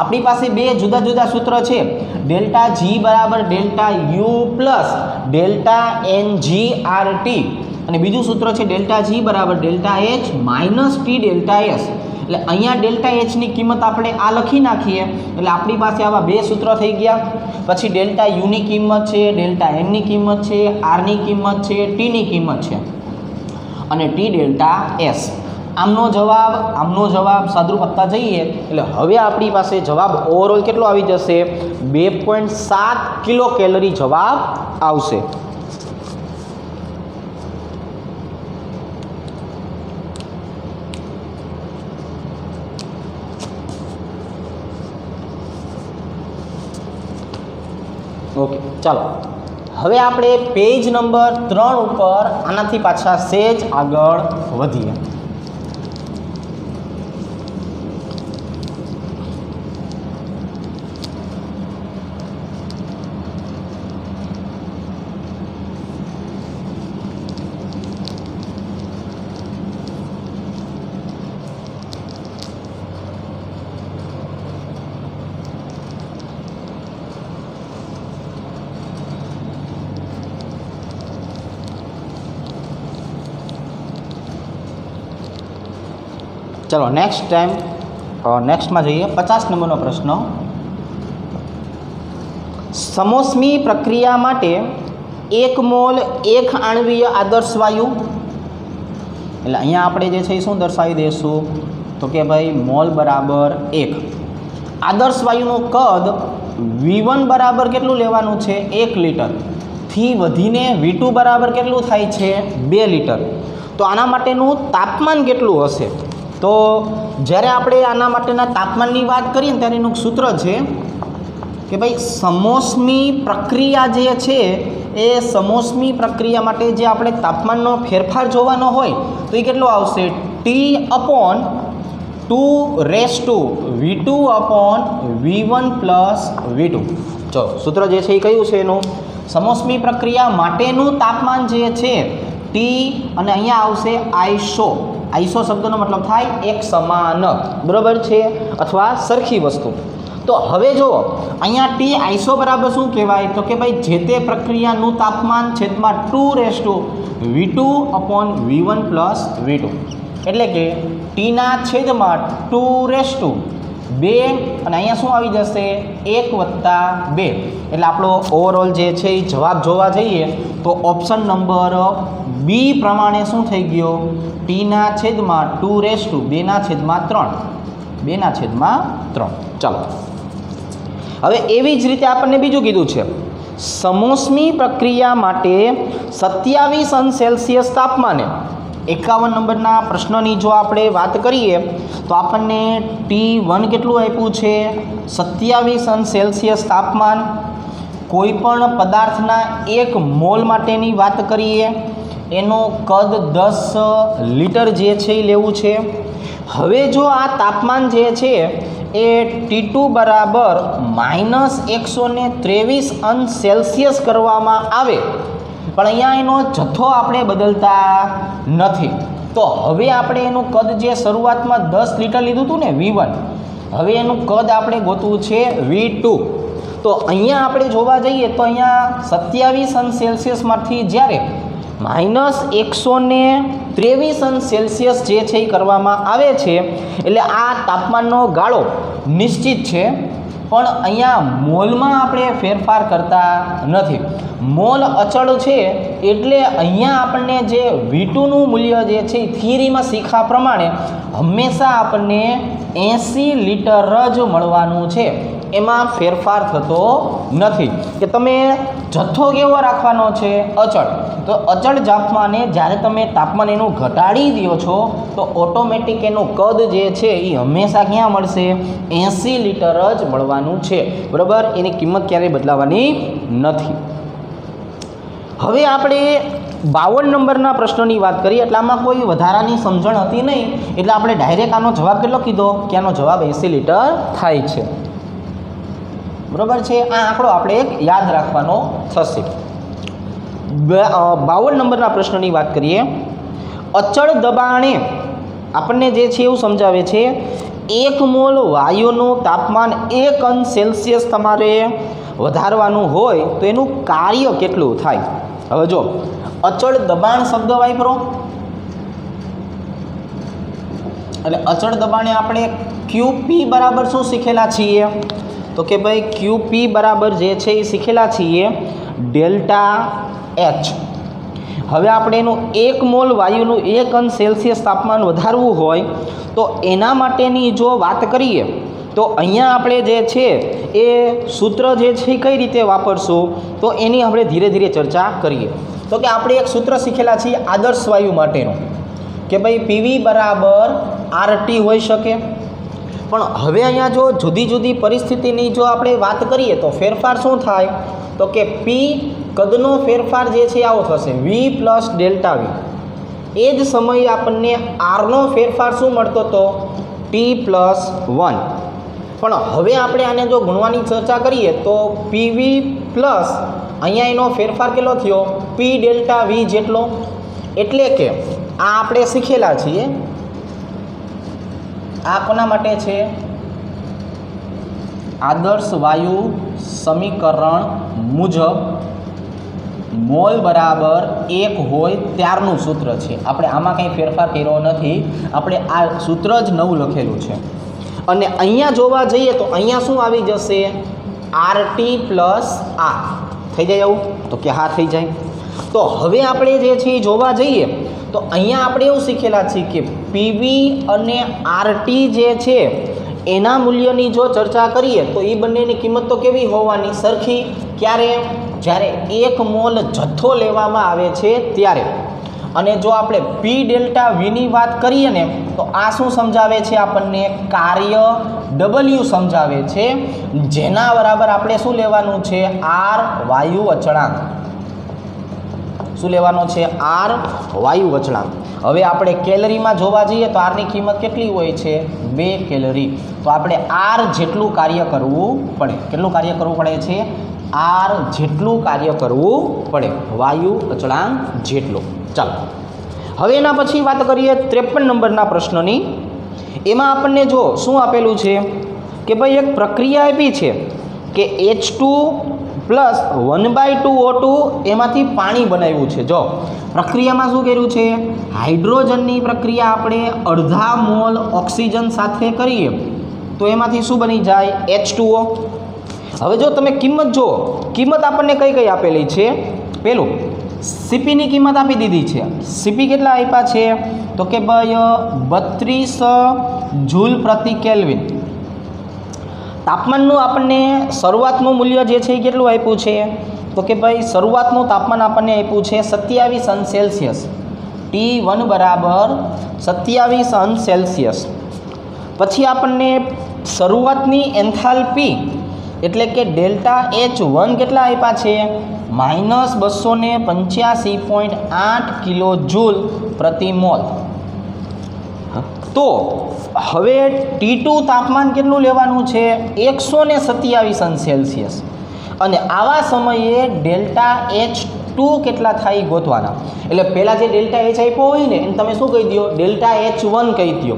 આપણી પાસે 2 જુદા જુદા સૂત્ર છે, ડેલ્ટા જી બરાબર delta U plus delta N G R T, અને બીજું સૂત્ર છે ડેલ્ટા જી બરાબર delta H minus T delta S. એટલે અહીંયા ડેલ્ટા એચની કિંમત આપણે આ લખી નાખીએ એટલે આપણી પાસે આવા 2 સૂત્ર થઈ ગયા. પછી ડેલ્ટા યુની કિંમત છે, ડેલ્ટા એનની કિંમત છે, આરની કિંમત છે, ટીની કિંમત છે અને ટી ડેલ્ટા એસ. આમનો જવાબ સાદરૂપ આપતા જઈએ એટલે હવે આપણી પાસે જવાબ ઓવરઓલ કેટલો આવી જશે 2.7 કિલો કેલરી જવાબ આવશે. ઓકે, ચાલો હવે આપણે પેજ નંબર 3 ઉપર આનાથી પાછા સેજ આગળ વધીએ. चलो નેક્સ્ટમાં જઈએ 50 નંબરનો પ્રશ્ન. સમોષ્મી પ્રક્રિયા માટે 1 મોલ 1 આણ્વીય આદર્શ વાયુ, એટલે અહીંયા આપણે જે છે એ શું દર્શાવી દઈશું તો કે ભાઈ મોલ બરાબર 1. આદર્શ વાયુનું કદ V1 બરાબર કેટલું લેવાનું છે 1 લીટર થી વધીને V2 બરાબર કેટલું થાય છે 2 લીટર. તો આના માટેનું તાપમાન કેટલું હશે? તો જ્યારે આપણે આના માટેના તાપમાનની વાત કરીએ ને ત્યારે એનું સૂત્ર છે કે ભાઈ સમોષ્મી પ્રક્રિયા જે છે એ સમોષ્મી પ્રક્રિયા માટે જે આપણે તાપમાનનો ફેરફાર જોવાનો હોય તો એ કેટલો આવશે T/2V2/V1 + V2. ચલો સૂત્ર જે છે એ કયું છે એનું? સમોષ્મી પ્રક્રિયા માટેનું તાપમાન જે છે ટી અને અહીંયા આવશે આઈસો. આઈસો શબ્દનો મતલબ થાય એક સમાન, બરાબર છે, અથવા સરખી વસ્તુ. તો હવે જુઓ અહીંયા ટી આઈસો બરાબર શું કહેવાય? તો કે ભાઈ જે તે પ્રક્રિયાનું તાપમાન છેદમાં 2V2/V1 પ્લસ V2, એટલે કે ટીના છેદમાં 2 અને અહીંયા શું આવી જશે? 1 + 2. એટલે આપણો ઓવરઓલ જે છે એ જવાબ જોવા જઈએ તો ઓપ્શન નંબર બી પ્રમાણે શું થઈ ગયો? ટીના છેદમાં 2/3. ચાલો, હવે એવી જ રીતે આપણને બીજું કીધું છે, સમોષ્મી પ્રક્રિયા માટે 27°C તાપમાને 51 નંબરના પ્રશ્નની જો આપણે વાત કરીએ તો આપણને T1 કેટલું આપ્યું છે? 27°C તાપમાન. કોઈ પણ પદાર્થના 1 મોલ માટેની વાત કરીએ, એનું કદ 10 લિટર જે છે એ લેવું છે. હવે જો આ તાપમાન જે છે એ T2 બરાબર -123°C કરવામાં આવે, પણ અહીંયા એનો જથ્થો આપણે બદલતા નથી. તો હવે આપણે એનું કદ જે શરૂઆતમાં 10 લિટર લીધું હતું ને V1, હવે એનું કદ આપણે ગોતવું છે V2. તો અહીંયા આપણે જોવા જઈએ તો અહીંયા 27°C માંથી જ્યારે -123°C જે છે એ કરવામાં આવે છે, એટલે આ તાપમાનનો ગાળો નિશ્ચિત છે, પણ અહીંયા મોલમાં આપણે ફેરફાર કરતા નથી. મોલ અચળ છે, એટલે અહીંયા આપણને જે V2નું મૂલ્ય જે છે એ થિયરીમાં શીખા પ્રમાણે હંમેશા આપણને 80 લિટર જ મળવાનું છે, એમાં ફેરફાર થતો નથી. કે તમે જથ્થો કેવો રાખવાનો છે? અચળ. તો અચળ તાપમાને જ્યારે તમે તાપમાન એનું ઘટાડી દો છો તો ઓટોમેટિક એનું કદ જે છે એ હંમેશા ક્યાં મળશે? 80 લિટર જ મળવાનું છે, બરાબર. એની કિંમત ક્યારેય બદલાવાની નથી. હવે આપણે 52 નંબરના પ્રશ્નની વાત કરીએ, એટલે આમાં કોઈ વધારાની સમજણ હતી નહીં, એટલે આપણે ડાયરેક્ટ આનો જવાબ કેટલો કીધો? કે આનો જવાબ 80 લિટર થાય છે, બરાબર છે. આ આંકડો આપણે એક યાદ રાખવાનો થશે. 52 નંબરના પ્રશ્નની વાત કરીએ. અચળ દબાણે આપણને જે છે એવું સમજાવે છે, 1 મોલ વાયુનું તાપમાન 1°C તમારે વધારવાનું હોય તો એનું કાર્ય કેટલું થાય? હવે જો અચળ દબાણ શબ્દ વાપરો, એટલે અચળ દબાણે આપણે QP બરાબર શું શીખેલા છીએ? તો કે ભાઈ QP બરાબર જે છે એ શીખેલા છીએ ΔH. હવે આપણે એનું 1 મોલ વાયુનું 1°C તાપમાન વધારવું હોય તો એના માટેની જો વાત કરીએ તો અહીંયા આપણે જે છે એ સૂત્ર જે છે કઈ રીતે વાપરશું, તો એની આપણે ધીરે ધીરે ચર્ચા કરીએ. તો કે આપણે એક સૂત્ર શીખેલા છીએ આદર્શ વાયુ માટેનું, કે ભાઈ PV બરાબર RT હોઈ શકે. પણ હવે અહીંયા જો જુદી જુદી પરિસ્થિતિની જો આપણે વાત કરીએ તો ફેરફાર શું થાય? તો કે P કદનો ફેરફાર જે છે આવો થશે V પ્લસ ΔV. એ જ સમયે આપણને Rનો ફેરફાર શું મળતો હતો? T+1. પણ હવે આપણે આને જો ગુણવાની ચર્ચા કરીએ તો PV પ્લસ અહીંયા એનો ફેરફાર કેટલો થયો? P ΔV જેટલો. એટલે કે આ આપણે શીખેલા છીએ, આ કોના માટે છે? આદર્શ વાયુ સમીકરણ મુજબ મોલ બરાબર 1 હોય ત્યારનું સૂત્ર છે. આપણે આમાં કંઈ ફેરફાર કર્યો નથી, આપણે આ સૂત્ર જ નવું લખેલું છે. અને અહીંયા જોવા જઈએ તો અહીંયા શું આવી જશે? RT પ્લસ આ થઈ જાય એવું? તો કે હા થઈ જાય. તો હવે આપણે જે છે એ જોવા જઈએ તો અહીંયા આપણે એવું શીખેલા છીએ કે PV અને RT જે છે એના મૂલ્યની જો ચર્ચા કરીએ તો એ બંનેની કિંમત તો કેવી હોવાની? સરખી. ક્યારે? જ્યારે 1 મોલ જથ્થો લેવામાં આવે છે ત્યારે. અને જો આપણે P ΔVની વાત કરીએ ને તો આ શું સમજાવે છે? આપણને કાર્ય W સમજાવે છે, જેના બરાબર આપણે શું લેવાનું છે? R વાયુ અચળાંક. શું લેવાનો છે? R વાયુ અચળાંક. હવે આપણે કેલરીમાં જોવા જઈએ તો આરની કિંમત કેટલી હોય છે? 2 કેલરી. તો આપણે R જેટલું કાર્ય કરવું પડે. કેટલું કાર્ય કરવું પડે છે? R જેટલું કાર્ય કરવું પડે, વાયુ અચળાંક જેટલું. ચાલો હવે એના પછી વાત કરીએ 53 નંબરના પ્રશ્નની. એમાં આપણને જો શું આપેલું છે કે ભાઈ એક પ્રક્રિયા આપી છે કે H2 પ્લસ 1/2 O2 એમાંથી પાણી બનાવ્યું છે. જો પ્રક્રિયામાં શું કર્યું છે, હાઇડ્રોજનની પ્રક્રિયા આપણે અડધા મોલ ઓક્સિજન સાથે કરીએ તો એમાંથી શું બની જાય, H2O. હવે જો તમે કિંમત જો, કિંમત આપણને કઈ કઈ આપેલી છે, પેલું સીપીની કિંમત આપી દીધી છે. સીપી કેટલા આપ્યા છે તો કે ભાઈ 32 જૂલ પ્રતિ કેલ્વિન. તાપમાનનું આપણને શરૂઆતનું મૂલ્ય જે છે એ કેટલું આપ્યું છે તો કે ભાઈ શરૂઆતનું તાપમાન આપણને આપ્યું છે 27 અંશ સેલ્સિયસ. T1 બરાબર 27 અંશ સેલ્સિયસ. પછી આપણને શરૂઆતની એન્થાલ્પી એટલે કે ડેલ્ટા H1 કેટલા આપ્યા છે, -285.8 કિલો જૂલ પ્રતિ મોલ. તો હવે T2 તાપમાન કેટલું લેવાનું છે, 127 અંશ સેલ્સિયસ. અને આવા સમયે ડેલ્ટા H2 કેટલા થાય ગોતવાના. એટલે પહેલાં જે ડેલ્ટા H આપ્યો હોય ને એને તમે શું કહી દો, ડેલ્ટા H1 કહી દો.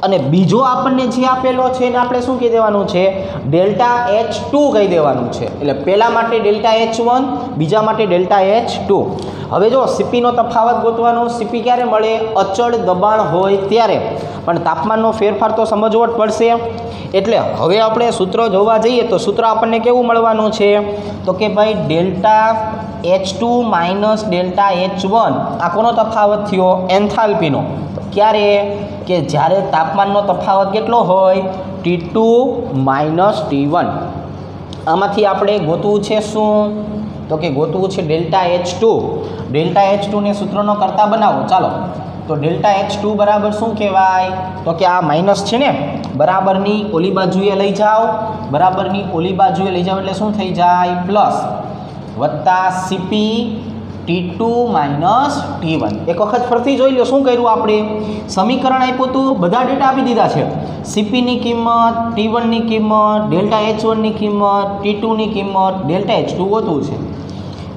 અને બીજો આપણને જે આપેલો છે એને આપણે શું કહી દેવાનું છે, ડેલ્ટા H2 કહી દેવાનું છે. એટલે પહેલા માટે ડેલ્ટા H1, બીજા માટે ડેલ્ટા H2. હવે જો સીપીનો તફાવત ગોતવાનો. સીપી ક્યારે મળે, અચળ દબાણ હોય ત્યારે. પણ તાપમાનનો ફેરફાર તો સમજવો જ પડશે. એટલે હવે આપણે સૂત્ર જોવા જઈએ તો સૂત્ર આપણને કેવું મળવાનું છે તો કે ભાઈ delta H2 minus delta H1 આ કોનો તફાવત થયો, એન્થાલ્પીનો. ક્યારે કે જ્યારે તાપમાનનો તફાવત કેટલો હોય, T2 માઇનસ T1. આમાંથી આપણે ગોતવું છે શું તો કે ગોતવું છે ડેલ્ટા H2. ડેલ્ટા H2 ને સૂત્રનો કરતા બનાવો. ચાલો તો ડેલ્ટા H2 બરાબર શું કહેવાય તો કે આ માઇનસ છે ને, બરાબરની ઓલી બાજુએ લઈ જાઓ, બરાબરની ઓલી બાજુએ લઈ જાઓ એટલે શું થઈ જાય, પ્લસ વત્તા સીપી T2 માઇનસ T1. એક વખત ફરીથી જોઈ લો શું કર્યું આપણે, સમીકરણ આપ્યું હતું, બધા ડેટા આપી દીધા છે. સીપીની કિંમત, T1ની કિંમત, ડેલ્ટા H1ની કિંમત, T2ની કિંમત, ડેલ્ટા H2 ગોતવું છે.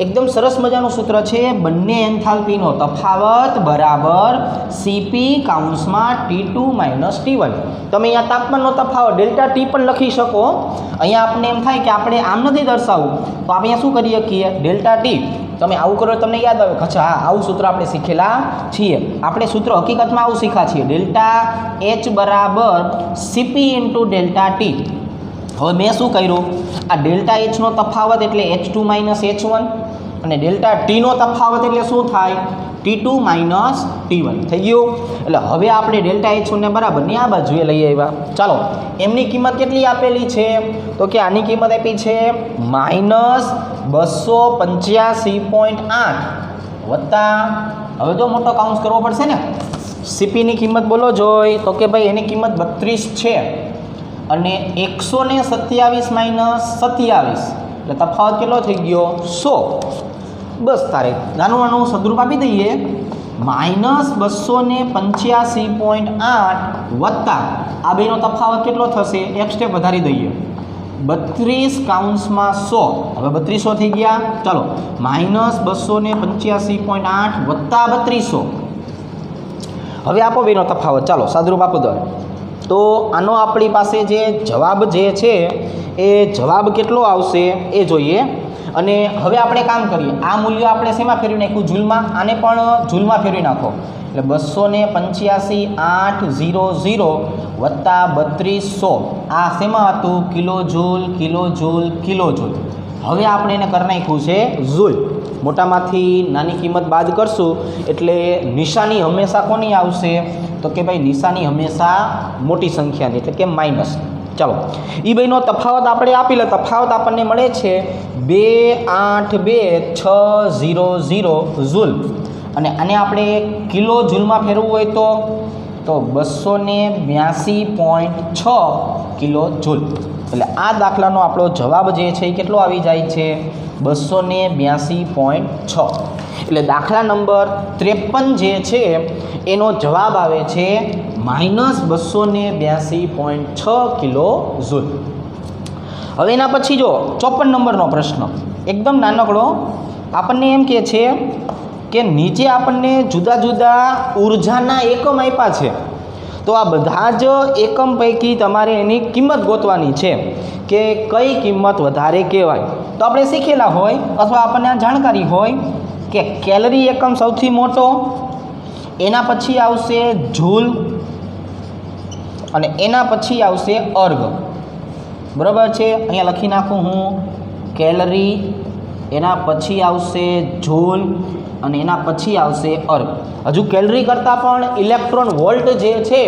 એકદમ સરસ મજાનું સૂત્ર છે, બંને એન્થાલ્પીનો તફાવત બરાબર સીપી કાઉન્સમાં T2 માઇનસ T1. તમે અહીંયા તાપમાનનો તફાવત ડેલ્ટા T પણ લખી શકો. અહીંયા આપણે એમ થાય કે આપણે આમ નથી દર્શાવવું તો આપણે અહીંયા શું કરી શકીએ, ડેલ્ટા T. તમે આવું કરો તમને યાદ આવે કે અચ્છા હા આવું સૂત્ર આપણે શીખેલા છીએ. આપણે સૂત્ર હકીકતમાં આવું શીખ્યા છીએ, ડેલ્ટા H બરાબર સીપી ઇન્ટુ ડેલ્ટા T. હવે મેં શું કર્યું, આ ડેલ્ટા Hનો તફાવત એટલે H2 માઇનસ H1 અને ડેલ્ટા Tનો તફાવત એટલે શું થાય, T2 માઇનસ T1 થઈ ગયું. એટલે હવે આપણે ડેલ્ટા H1 ને બરાબરની આ બાજુએ લઈ આવ્યા. ચાલો એમની કિંમત કેટલી આપેલી છે તો કે આની કિંમત આપી છે -285.8 વત્તા, હવે તો મોટો કાઉન્સ કરવો પડશે ને, સીપીની કિંમત બોલો જોઈ તો કે ભાઈ એની કિંમત 32 છે અને 127 માઇનસ 27 એટલે તફાવત કેટલો થઈ ગયો, 100. બસ તારે નાનું નાનું સદરૂપ આપી દઈએ, -285.8 વત્તા આ બેનો તફાવત કેટલો થશે, એક સ્ટેપ વધારી દઈએ, 32 કાઉન્સમાં 100. હવે 3200 થઈ ગયા. ચાલો -285.8 વત્તા 3200. હવે આપો બેનો તફાવત, ચાલો સાદરૂપ આપો દો. તો આનો આપણી પાસે જે જવાબ જે છે એ જવાબ કેટલો આવશે એ જોઈએ. અને હવે આપણે કામ કરીએ, આ મૂલ્ય આપણે શેમાં ફેરવી નાખ્યું, જૂલમાં. આને પણ જૂલમાં ફેરવી નાખો એટલે 285.800 વત્તા 3200. આ શેમાં હતું, kilo joule kilo joule kilo joule. હવે આપણે એને કરી નાખ્યું છે જૂલ. મોટામાંથી નાની કિંમત બાદ કરશું એટલે નિશાની હંમેશા કોની આવશે તો કે ભાઈ નિશાની હંમેશા મોટી સંખ્યાની એટલે કે માઇનસ. ચાલો એ બેનો તફાવત આપણે આપી લે. તફાવત આપણને મળે છે 282.600 જૂલ. અને આને આપણે કિલો જૂલમાં ફેરવવું હોય તો 282.6 કિલો જૂલ. એટલે આ દાખલાનો આપણો જવાબ જે છે એ કેટલો આવી જાય છે, 282.6. એટલે દાખલા નંબર 53 જે છે એનો જવાબ આવે છે -282.6 કિલો જૂલ. હવે એના પછી જો 54 નંબરનો પ્રશ્ન એકદમ નાનકડો આપણને એમ કહે છે કે નીચે આપણને જુદા જુદા ઉર્જાના એકમ આપ્યા છે, તો આ બધા જ એકમ પૈકી તમારે એની કિંમત ગોતવાની છે કે કઈ કિંમત વધારે કહેવાય. તો આપણે શીખેલા હોય અથવા આપણને આ જાણકારી હોય કે કેલરી એકમ સૌથી મોટો, એના પછી આવશે જૂલ અને એના પછી આવશે અર્ગ. બરાબર છે, અહીંયા લખી નાખું હું કેલરી, એના પછી આવશે જૂલ અને એના પછી આવશે અર્ગ. હજુ કેલરી કરતાં પણ ઇલેક્ટ્રોન વોલ્ટ જે છે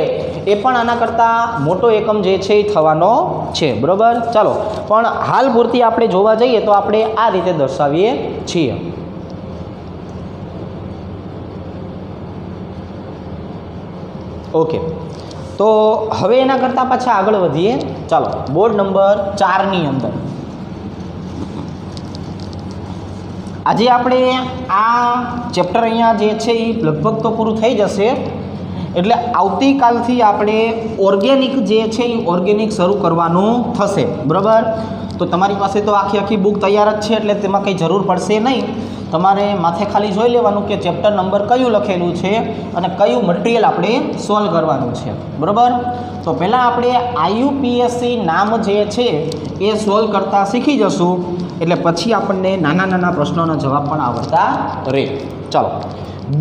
એ પણ આના કરતાં મોટો એકમ જે છે એ થવાનો છે. બરાબર, ચાલો પણ હાલ પૂરતી આપણે જોવા જઈએ તો આપણે આ રીતે દર્શાવીએ છીએ. ઓકે, તો હવે એના કરતાં પાછા આગળ વધીએ. ચાલો બોર્ડ નંબર 4ની અંદર આજે આપણે આ ચેપ્ટર અહીંયા જે છે એ લગભગ તો પૂરું થઈ જશે, એટલે આવતીકાલથી આપણે ઓર્ગેનિક જે છે એ ઓર્ગેનિક શરૂ કરવાનું થશે. બરાબર, તો તમારી પાસે તો આખી બુક તૈયાર જ છે, એટલે તેમાં કંઈ જરૂર પડશે નહીં. તમારે માથે ખાલી જોઈ લેવાનું કે ચેપ્ટર નંબર કયું લખેલું છે અને કયું મટીરિયલ આપણે સોલ્વ કરવાનું છે. બરાબર, તો પહેલાં આપણે આઈયુપીએસસી નામ જે છે એ સોલ્વ કરતાં શીખી જશું, એટલે પછી આપણને નાના નાના પ્રશ્નોના જવાબ પણ આવડતા રહે. ચાલો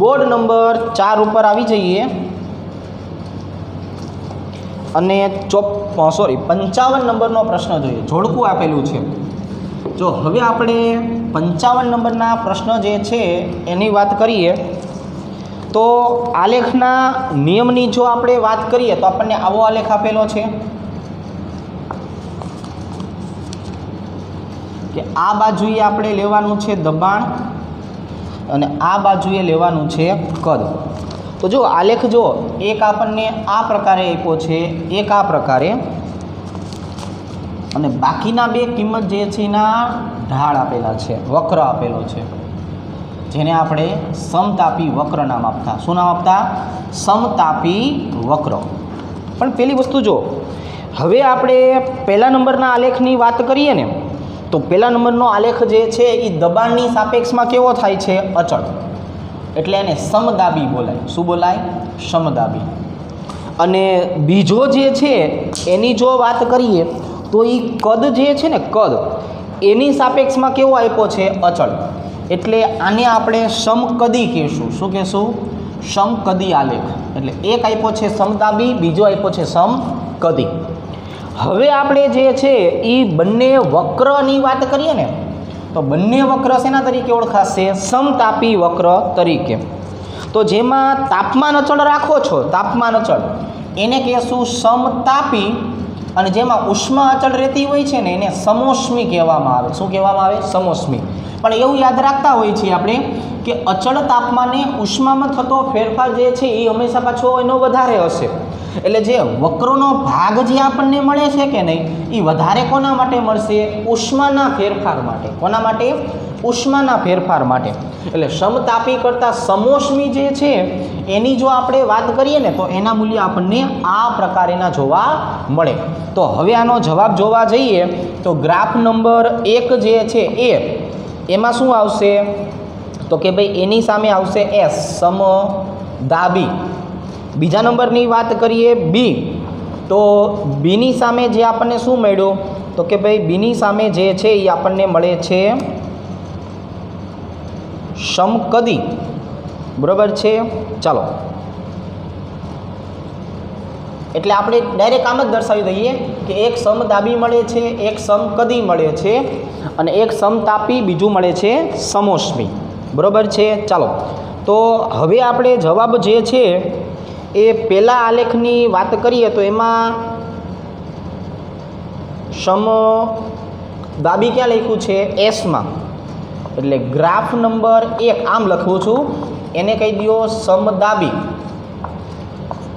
બોર્ડ નંબર 4 ઉપર આવી જઈએ અને 55 નંબરનો પ્રશ્ન જોઈએ. જોડકું આપેલું છે. જો હવે આપણે 55 નંબરના પ્રશ્ન જે છે એની વાત કરીએ તો આલેખના નિયમની જો આપણે વાત કરીએ તો આપણને આવો આલેખ આપેલો છે કે આ બાજુએ આપણે લેવાનું છે દબાણ અને આ બાજુએ લેવાનું છે કદ. તો જો આલેખ જો એક આપણને આ પ્રકારે આપ્યો છે, એક આ પ્રકારે, અને બાકીના બે કિંમત જે છે એના ઢાળ આપેલા છે, વક્ર આપેલો છે, જેને આપણે સમતાપી વક્ર નામ આપતા. શું નામ આપતા? સમતાપી વક્ર. પણ પેલી વસ્તુ જો હવે આપણે પહેલા નંબરના આલેખની વાત કરીએ ને, તો પહેલા નંબરનો આલેખ જે છે એ દબાણની સાપેક્ષમાં કેવો થાય છે? અચળ. એટલે એને સમદાબી બોલાય. શું બોલાય? સમદાબી. અને બીજો જે છે એની જો વાત કરીએ તો એ કદ જે છે ને, કદ એની સાપેક્ષમાં કેવો આપ્યો છે? અચળ. એટલે આને આપણે સમકદી કહીશું. શું કહીશું? સમકદી આલેખ. એટલે એક આપ્યો છે સમદાબી, બીજો આપ્યો છે સમકદી. હવે આપણે જે છે એ બંને વક્રની વાત કરીએ ને, તો બંને વક્ર શેના તરીકે ઓળખાશે? સમતાપી વક્ર તરીકે. તો જેમાં તાપમાન અચળ રાખો છો, તાપમાન અચળ, એને કહેશું સમતાપી, અને જેમાં ઉષ્મા અચળ રહેતી હોય છે ને એને સમોષ્મી કહેવામાં આવે. શું કહેવામાં આવે? સમોષ્મી. પણ એવું યાદ રાખતા હોઈએ છીએ આપણે કે અચળ તાપમાને ઉષ્મામાં થતો ફેરફાર જે છે એ હંમેશા પાછો એનો વધારે હશે. એટલે જે વક્રનો ભાગ જે આપણને મળે છે કે નહીં, એ વધારે કોના માટે મળશે? ઉષ્માના ફેરફાર માટે. કોના માટે? ઉષ્માના ફેરફાર માટે. એટલે સમતાપી કરતાં સમોષ્મી જે છે એની જો આપણે વાત કરીએ ને તો એના મૂલ્ય આપણને આ પ્રકારેના જોવા મળે. તો હવે આનો જવાબ જોવા જઈએ તો ગ્રાફ નંબર 1 જે છે એમાં શું આવશે? તો કે ભાઈ એની સામે આવશે એસ, સમદાબી. બીજા નંબરની વાત કરીએ બી, તો બીની સામે જે આપણને શું મળ્યું? તો કે ભાઈ બીની સામે જે છે એ આપણને મળે છે સમકદી. બરાબર છે, ચાલો એટલે આપણે ડાયરેક્ટ આમ જ દર્શાવી દઈએ કે એક સમદાબી મળે છે, એક સમકદી મળે છે, અને એક સમતાપી, બીજું મળે છે સમોષ્મી. બરાબર છે, ચાલો તો હવે આપણે જવાબ જે છે એ પહેલા આલેખની વાત કરીએ તો એમાં સમદાબી ક્યાં લખ્યું છે? એસમાં. એટલે ગ્રાફ નંબર 1 આમ લખું છું, એને કહી દો સમદાબી.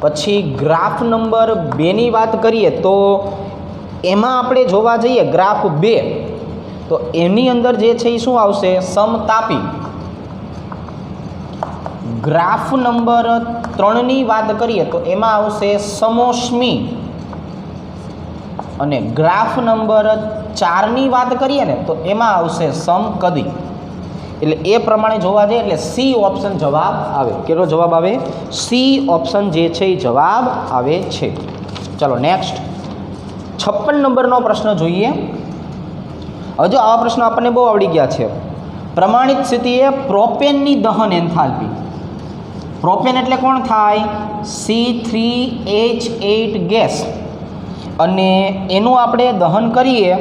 પછી ગ્રાફ નંબર 2ની વાત કરીએ તો એમાં આપણે જોવા જઈએ ગ્રાફ 2, તો એની અંદર જે છે એ શું આવશે? સમતાપી. ગ્રાફ નંબર 3ની વાત કરીએ તો એમાં આવશે સમોષ્મી. અને ગ્રાફ નંબર 4ની વાત કરીએ ને તો એમાં આવશે સમકદી. એટલે એ પ્રમાણે જોવા જઈએ એટલે સી ઓપ્શન જવાબ આવે. કેટલો જવાબ આવે? સી ઓપ્શન જે છે એ જવાબ આવે છે. ચલો નેક્સ્ટ 56 નંબરનો પ્રશ્ન જોઈએ. હવે જો આવા પ્રશ્નો આપણને બહુ આવડી ગયા છે. પ્રમાણિત સ્થિતિએ પ્રોપેનની દહન એન્થાલ્પી. પ્રોપેન એટલે કોણ થાય? C3H8 gas. અને એનું આપણે દહન કરીએ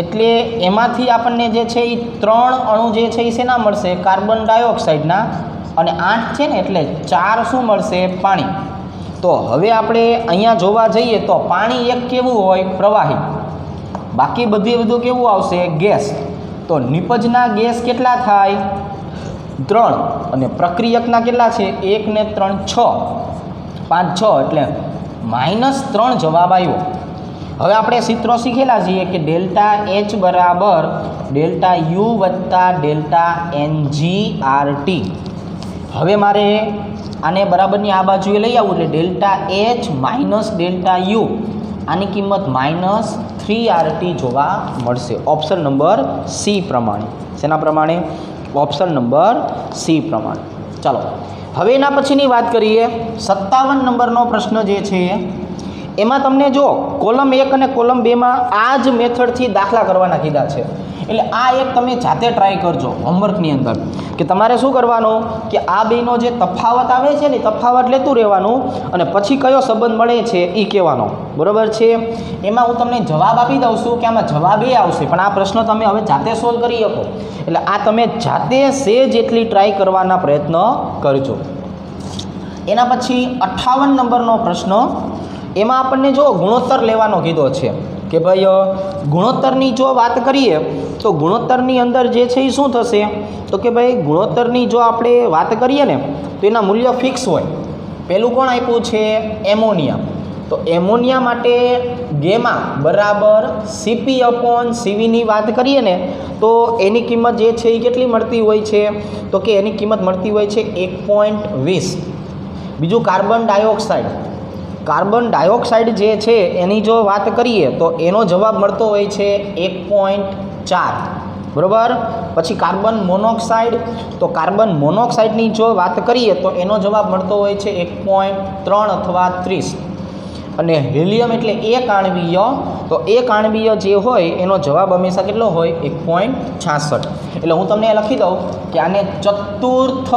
એટલે એમાંથી આપણને જે છે એ 3 અણુ જે છે એ શેના મળશે? કાર્બન ડાયોક્સાઇડના. અને 8 છે ને એટલે 4 શું મળશે? પાણી. તો હવે આપણે અહીંયા જોવા જઈએ તો પાણી એક કેવું હોય? પ્રવાહી. બાકી બધું કેવું આવશે? ગેસ. તો નિપજના ગેસ કેટલા થાય? 3. અને પ્રક્રિયકના કેટલા છે? 1 ને 3 6. 5 6 એટલે -3 જવાબ આવ્યો. હવે આપણે સૂત્રો શીખેલા છીએ કે ડેલ્ટા H બરાબર ડેલ્ટા U વત્તા ડેલ્ટા NGRT. હવે મારે આને બરાબરની આ બાજુએ લઈ આવું એટલે delta H minus delta U, આની કિંમત -3RT જોવા મળશે. ઓપ્શન નંબર સી પ્રમાણે. શેના પ્રમાણે? ઓપ્શન નંબર સી પ્રમાણે. ચાલો હવે એના પછીની વાત કરીએ. 57 નંબરનો પ્રશ્ન જે છે એમાં તમને જો કોલમ 1 અને કોલમ 2માં આ જ મેથડથી દાખલા કરવાના કીધા છે. એટલે આ એક તમે જાતે ટ્રાય કરજો હોમવર્કની અંદર કે તમારે શું કરવાનું કે આ બેનો જે તફાવત આવે છે ને તફાવત લેતું રહેવાનું અને પછી કયો સંબંધ મળે છે એ કહેવાનો. બરાબર છે? એમાં હું તમને જવાબ આપી દઉં છું કે આમાં જવાબ એ આવશે, પણ આ પ્રશ્ન તમે હવે જાતે સોલ્વ કરી શકો. એટલે આ તમે જાતે સેજ એટલી ટ્રાય કરવાના પ્રયત્ન કરજો. એના પછી 58 નંબરનો પ્રશ્ન, એમાં આપણને જો ગુણોત્તર લેવાનો કીધો છે કે ભાઈ ગુણોત્તરની જો વાત કરીએ તો ગુણોત્તરની અંદર જે છે એ શું થશે? તો કે ભાઈ ગુણોત્તરની જો આપણે વાત કરીએ ને તો એના મૂલ્ય ફિક્સ હોય. પહેલું કોણ આપ્યું છે? એમોનિયા. તો એમોનિયા માટે ગેમા બરાબર CpCvની વાત કરીએ ને તો એની કિંમત જે છે એ કેટલી મળતી હોય છે? તો કે એની કિંમત મળતી હોય છે 1.20. બીજું કાર્બન ડાયોક્સાઇડ. કાર્બન ડાયોક્સાઇડ જે છે એની જો વાત કરીએ તો એનો જવાબ મળતો હોય છે 1.4. બરાબર? પછી કાર્બન મોનોક્સાઇડ. તો કાર્બન મોનોક્સાઇડની જો વાત કરીએ તો એનો જવાબ મળતો હોય છે 1.3 અથવા 30. અને હિલિયમ એટલે એક આણ્વીય. તો એક આણ્વીય જે હોય એનો જવાબ હંમેશા કેટલો હોય? 1.66. એટલે હું તમને લખી દઉં કે આને ચતુર્થ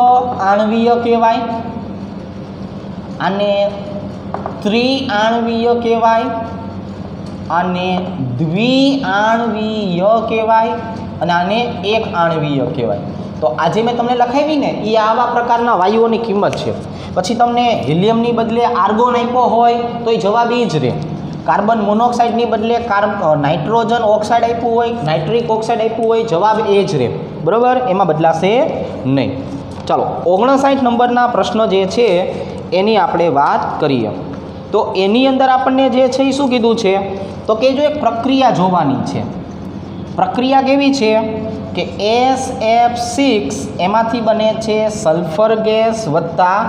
આણ્વીય કહેવાય, આને ત્રિઆણ્વીય કહેવાય, આને દ્વિઆણ્વીય કહેવાય અને આને એક આણ્વીય કહેવાય. તો આજે મેં તમને લખાવી ને એ આવા પ્રકારના વાયુઓની કિંમત છે. પછી તમને હિલિયમની બદલે આર્ગોન આપ્યો હોય તો એ જવાબ એ જ રહે. કાર્બન મોનોક્સાઇડની બદલે નાઇટ્રોજન ઓક્સાઇડ આપ્યું હોય, નાઇટ્રિક ઓક્સાઇડ આપ્યું હોય, જવાબ એ જ રહે. બરાબર? એમાં બદલાશે નહીં. ચાલો 59 નંબરના પ્રશ્ન જે છે એની આપણે વાત કરીએ. તો એની અંદર આપણને જે છે એ શું કીધું છે? તો કે જો એક પ્રક્રિયા જોવાની છે. પ્રક્રિયા કેવી છે કે SF6 એમાંથી બને છે સલ્ફર ગેસ વત્તા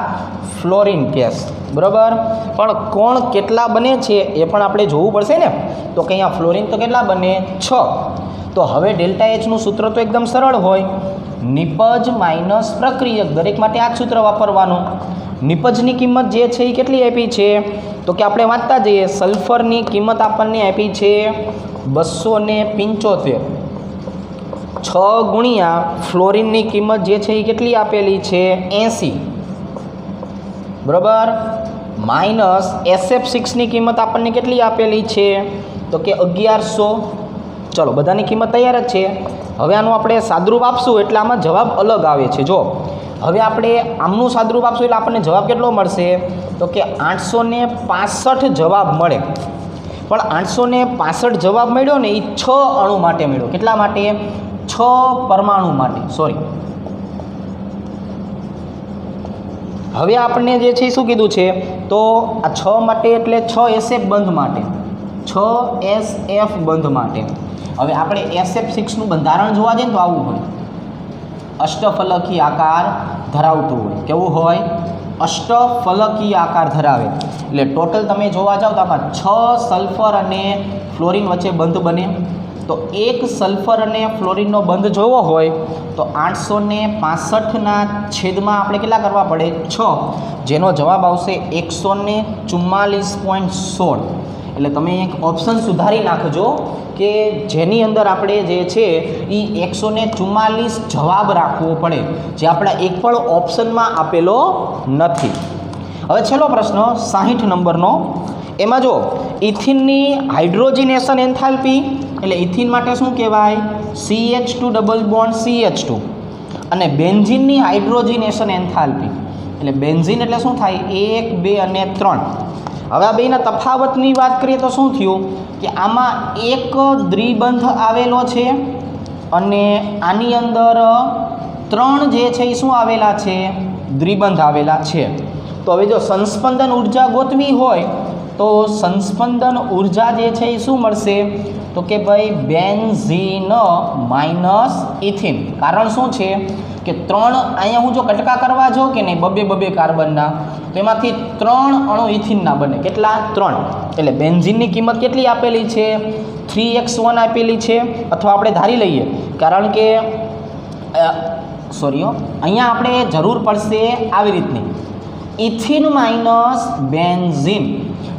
ફ્લોરિન ગેસ. બરાબર? પણ કોણ કેટલા બને છે એ પણ આપણે જોવું પડશે ને. તો કે અહીંયા ફ્લોરિન તો કેટલા બને? 6. તો હવે ડેલ્ટા Hનું સૂત્ર તો એકદમ સરળ હોય, નિપજ માઇનસ પ્રક્રિયક. દરેક માટે આ જ સૂત્ર વાપરવાનું. નિપજની કિંમત જે છે એ કેટલી આપી છે? તો કે આપણે વાંચતા જઈએ. સલ્ફરની કિંમત આપણને આપી છે 275. 6 ગુણ્યા ફ્લોરિનની કિંમત જે છે એ કેટલી આપેલી છે? 80. બરાબર? માઇનસ SF6ની કિંમત આપણને કેટલી આપેલી છે? તો કે 1100. ચલો બધાની કિંમત તૈયાર જ છે. હવે આનું આપણે સાદરૂપ આપશું એટલે આમાં જવાબ અલગ આવે છે. જો હવે આપણે આમનું સાદરૂપ આપશું એટલે આપણને જવાબ કેટલો મળશે? તો કે 865 જવાબ મળે. પણ 865 જવાબ મળ્યો ને એ 6 અણુ માટે મળ્યો. કેટલા માટે? 6 પરમાણુ માટે. સોરી, હવે આપણને જે છે શું કીધું છે? તો આ 6 માટે એટલે 6 SF બંધ માટે. 6 SF બંધ માટે. હવે આપણે SF6નું બંધારણ જોવા જઈએ તો આવું હોય, અષ્ટફલકી આકાર ધરાવતું હોય. કેવું હોય? અષ્ટફલકી આકાર ધરાવે. એટલે ટોટલ તમે જોવા જાઓ તો આમાં 6 સલ્ફર અને ફ્લોરિન વચ્ચે બંધ બને. તો એક સલ્ફર અને ફ્લોરિનનો બંધ જોવો હોય તો 865ના છેદમાં આપણે કેટલા કરવા પડે 6, જેનો જવાબ આવશે 144.16. એટલે તમે એક ઓપ્શન સુધારી નાખજો કે જેની અંદર આપણે જે છે એ 144 જવાબ રાખવો પડે, જે આપણા એક પણ ઓપ્શનમાં આપેલો નથી. હવે છેલ્લો પ્રશ્ન 60 નંબરનો. એમાં જો ઇથિનની હાઇડ્રોજનેશન એન્થાલ્પી, એટલે ઇથિન માટે શું કહેવાય CH2 ડબલ બોન્ડ CH2, અને બેન્ઝીનની હાઇડ્રોજનેશન એન્થાલ્પી, એટલે બેન્ઝીન એટલે શું થાય 1, 2 અને 3. હવે આ બેના તફાવતની વાત કરીએ તો શું થયું કે આમાં એક દ્વિબંધ આવેલો છે અને આની અંદર 3 જે છે એ શું આવેલા છે દ્વિબંધ આવેલા છે. તો હવે જો સંસ્પંદન ઉર્જા ગોતવી હોય તો સંસ્પંદન ઉર્જા જે છે એ શું મળશે તો કે ભાઈ બેન્ઝીન માઇનસ ઇથિન. કારણ શું છે કે 3 અહીંયા હું જો કટકા કરવા જાઉં કે નહીં બબે કાર્બનના, તો એમાંથી 3 અણુ ઇથિનના બને. કેટલા 3. એટલે બેન્ઝીનની કિંમત કેટલી આપેલી છે 3x1 આપેલી છે. અથવા આપણે ધારી લઈએ કારણ કે અહીંયા આપણે જરૂર પડશે આવી રીતની ઇથિન માઇનસ બેન્ઝીન,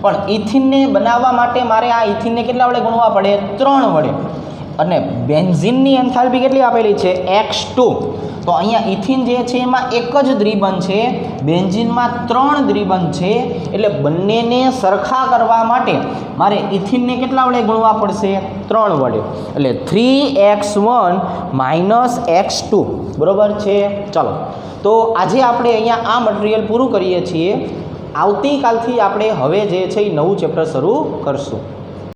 પણ ઇથિનને બનાવવા માટે મારે આ ઇથિનને કેટલા વડે ગુણવા પડે 3 વડે, અને બેન્ઝીનની એન્થાલ્પી કેટલી આપેલી છે x2. તો અહીંયા ઇથિન જે છે એમાં એક જ દ્વિબંધ છે, બેન્ઝીનમાં 3 દ્વિબંધ છે, એટલે બંનેને સરખા કરવા માટે મારે ઇથિનને કેટલા વડે ગુણવા પડશે 3 વડે, એટલે 3x1 માઇનસ x2 બરાબર છે. ચાલો તો આજે આપણે અહીંયા આ મટીરિયલ પૂરું કરીએ છીએ. આવતીકાલથી આપણે હવે જે છે એ નવું ચેપ્ટર શરૂ કરશું.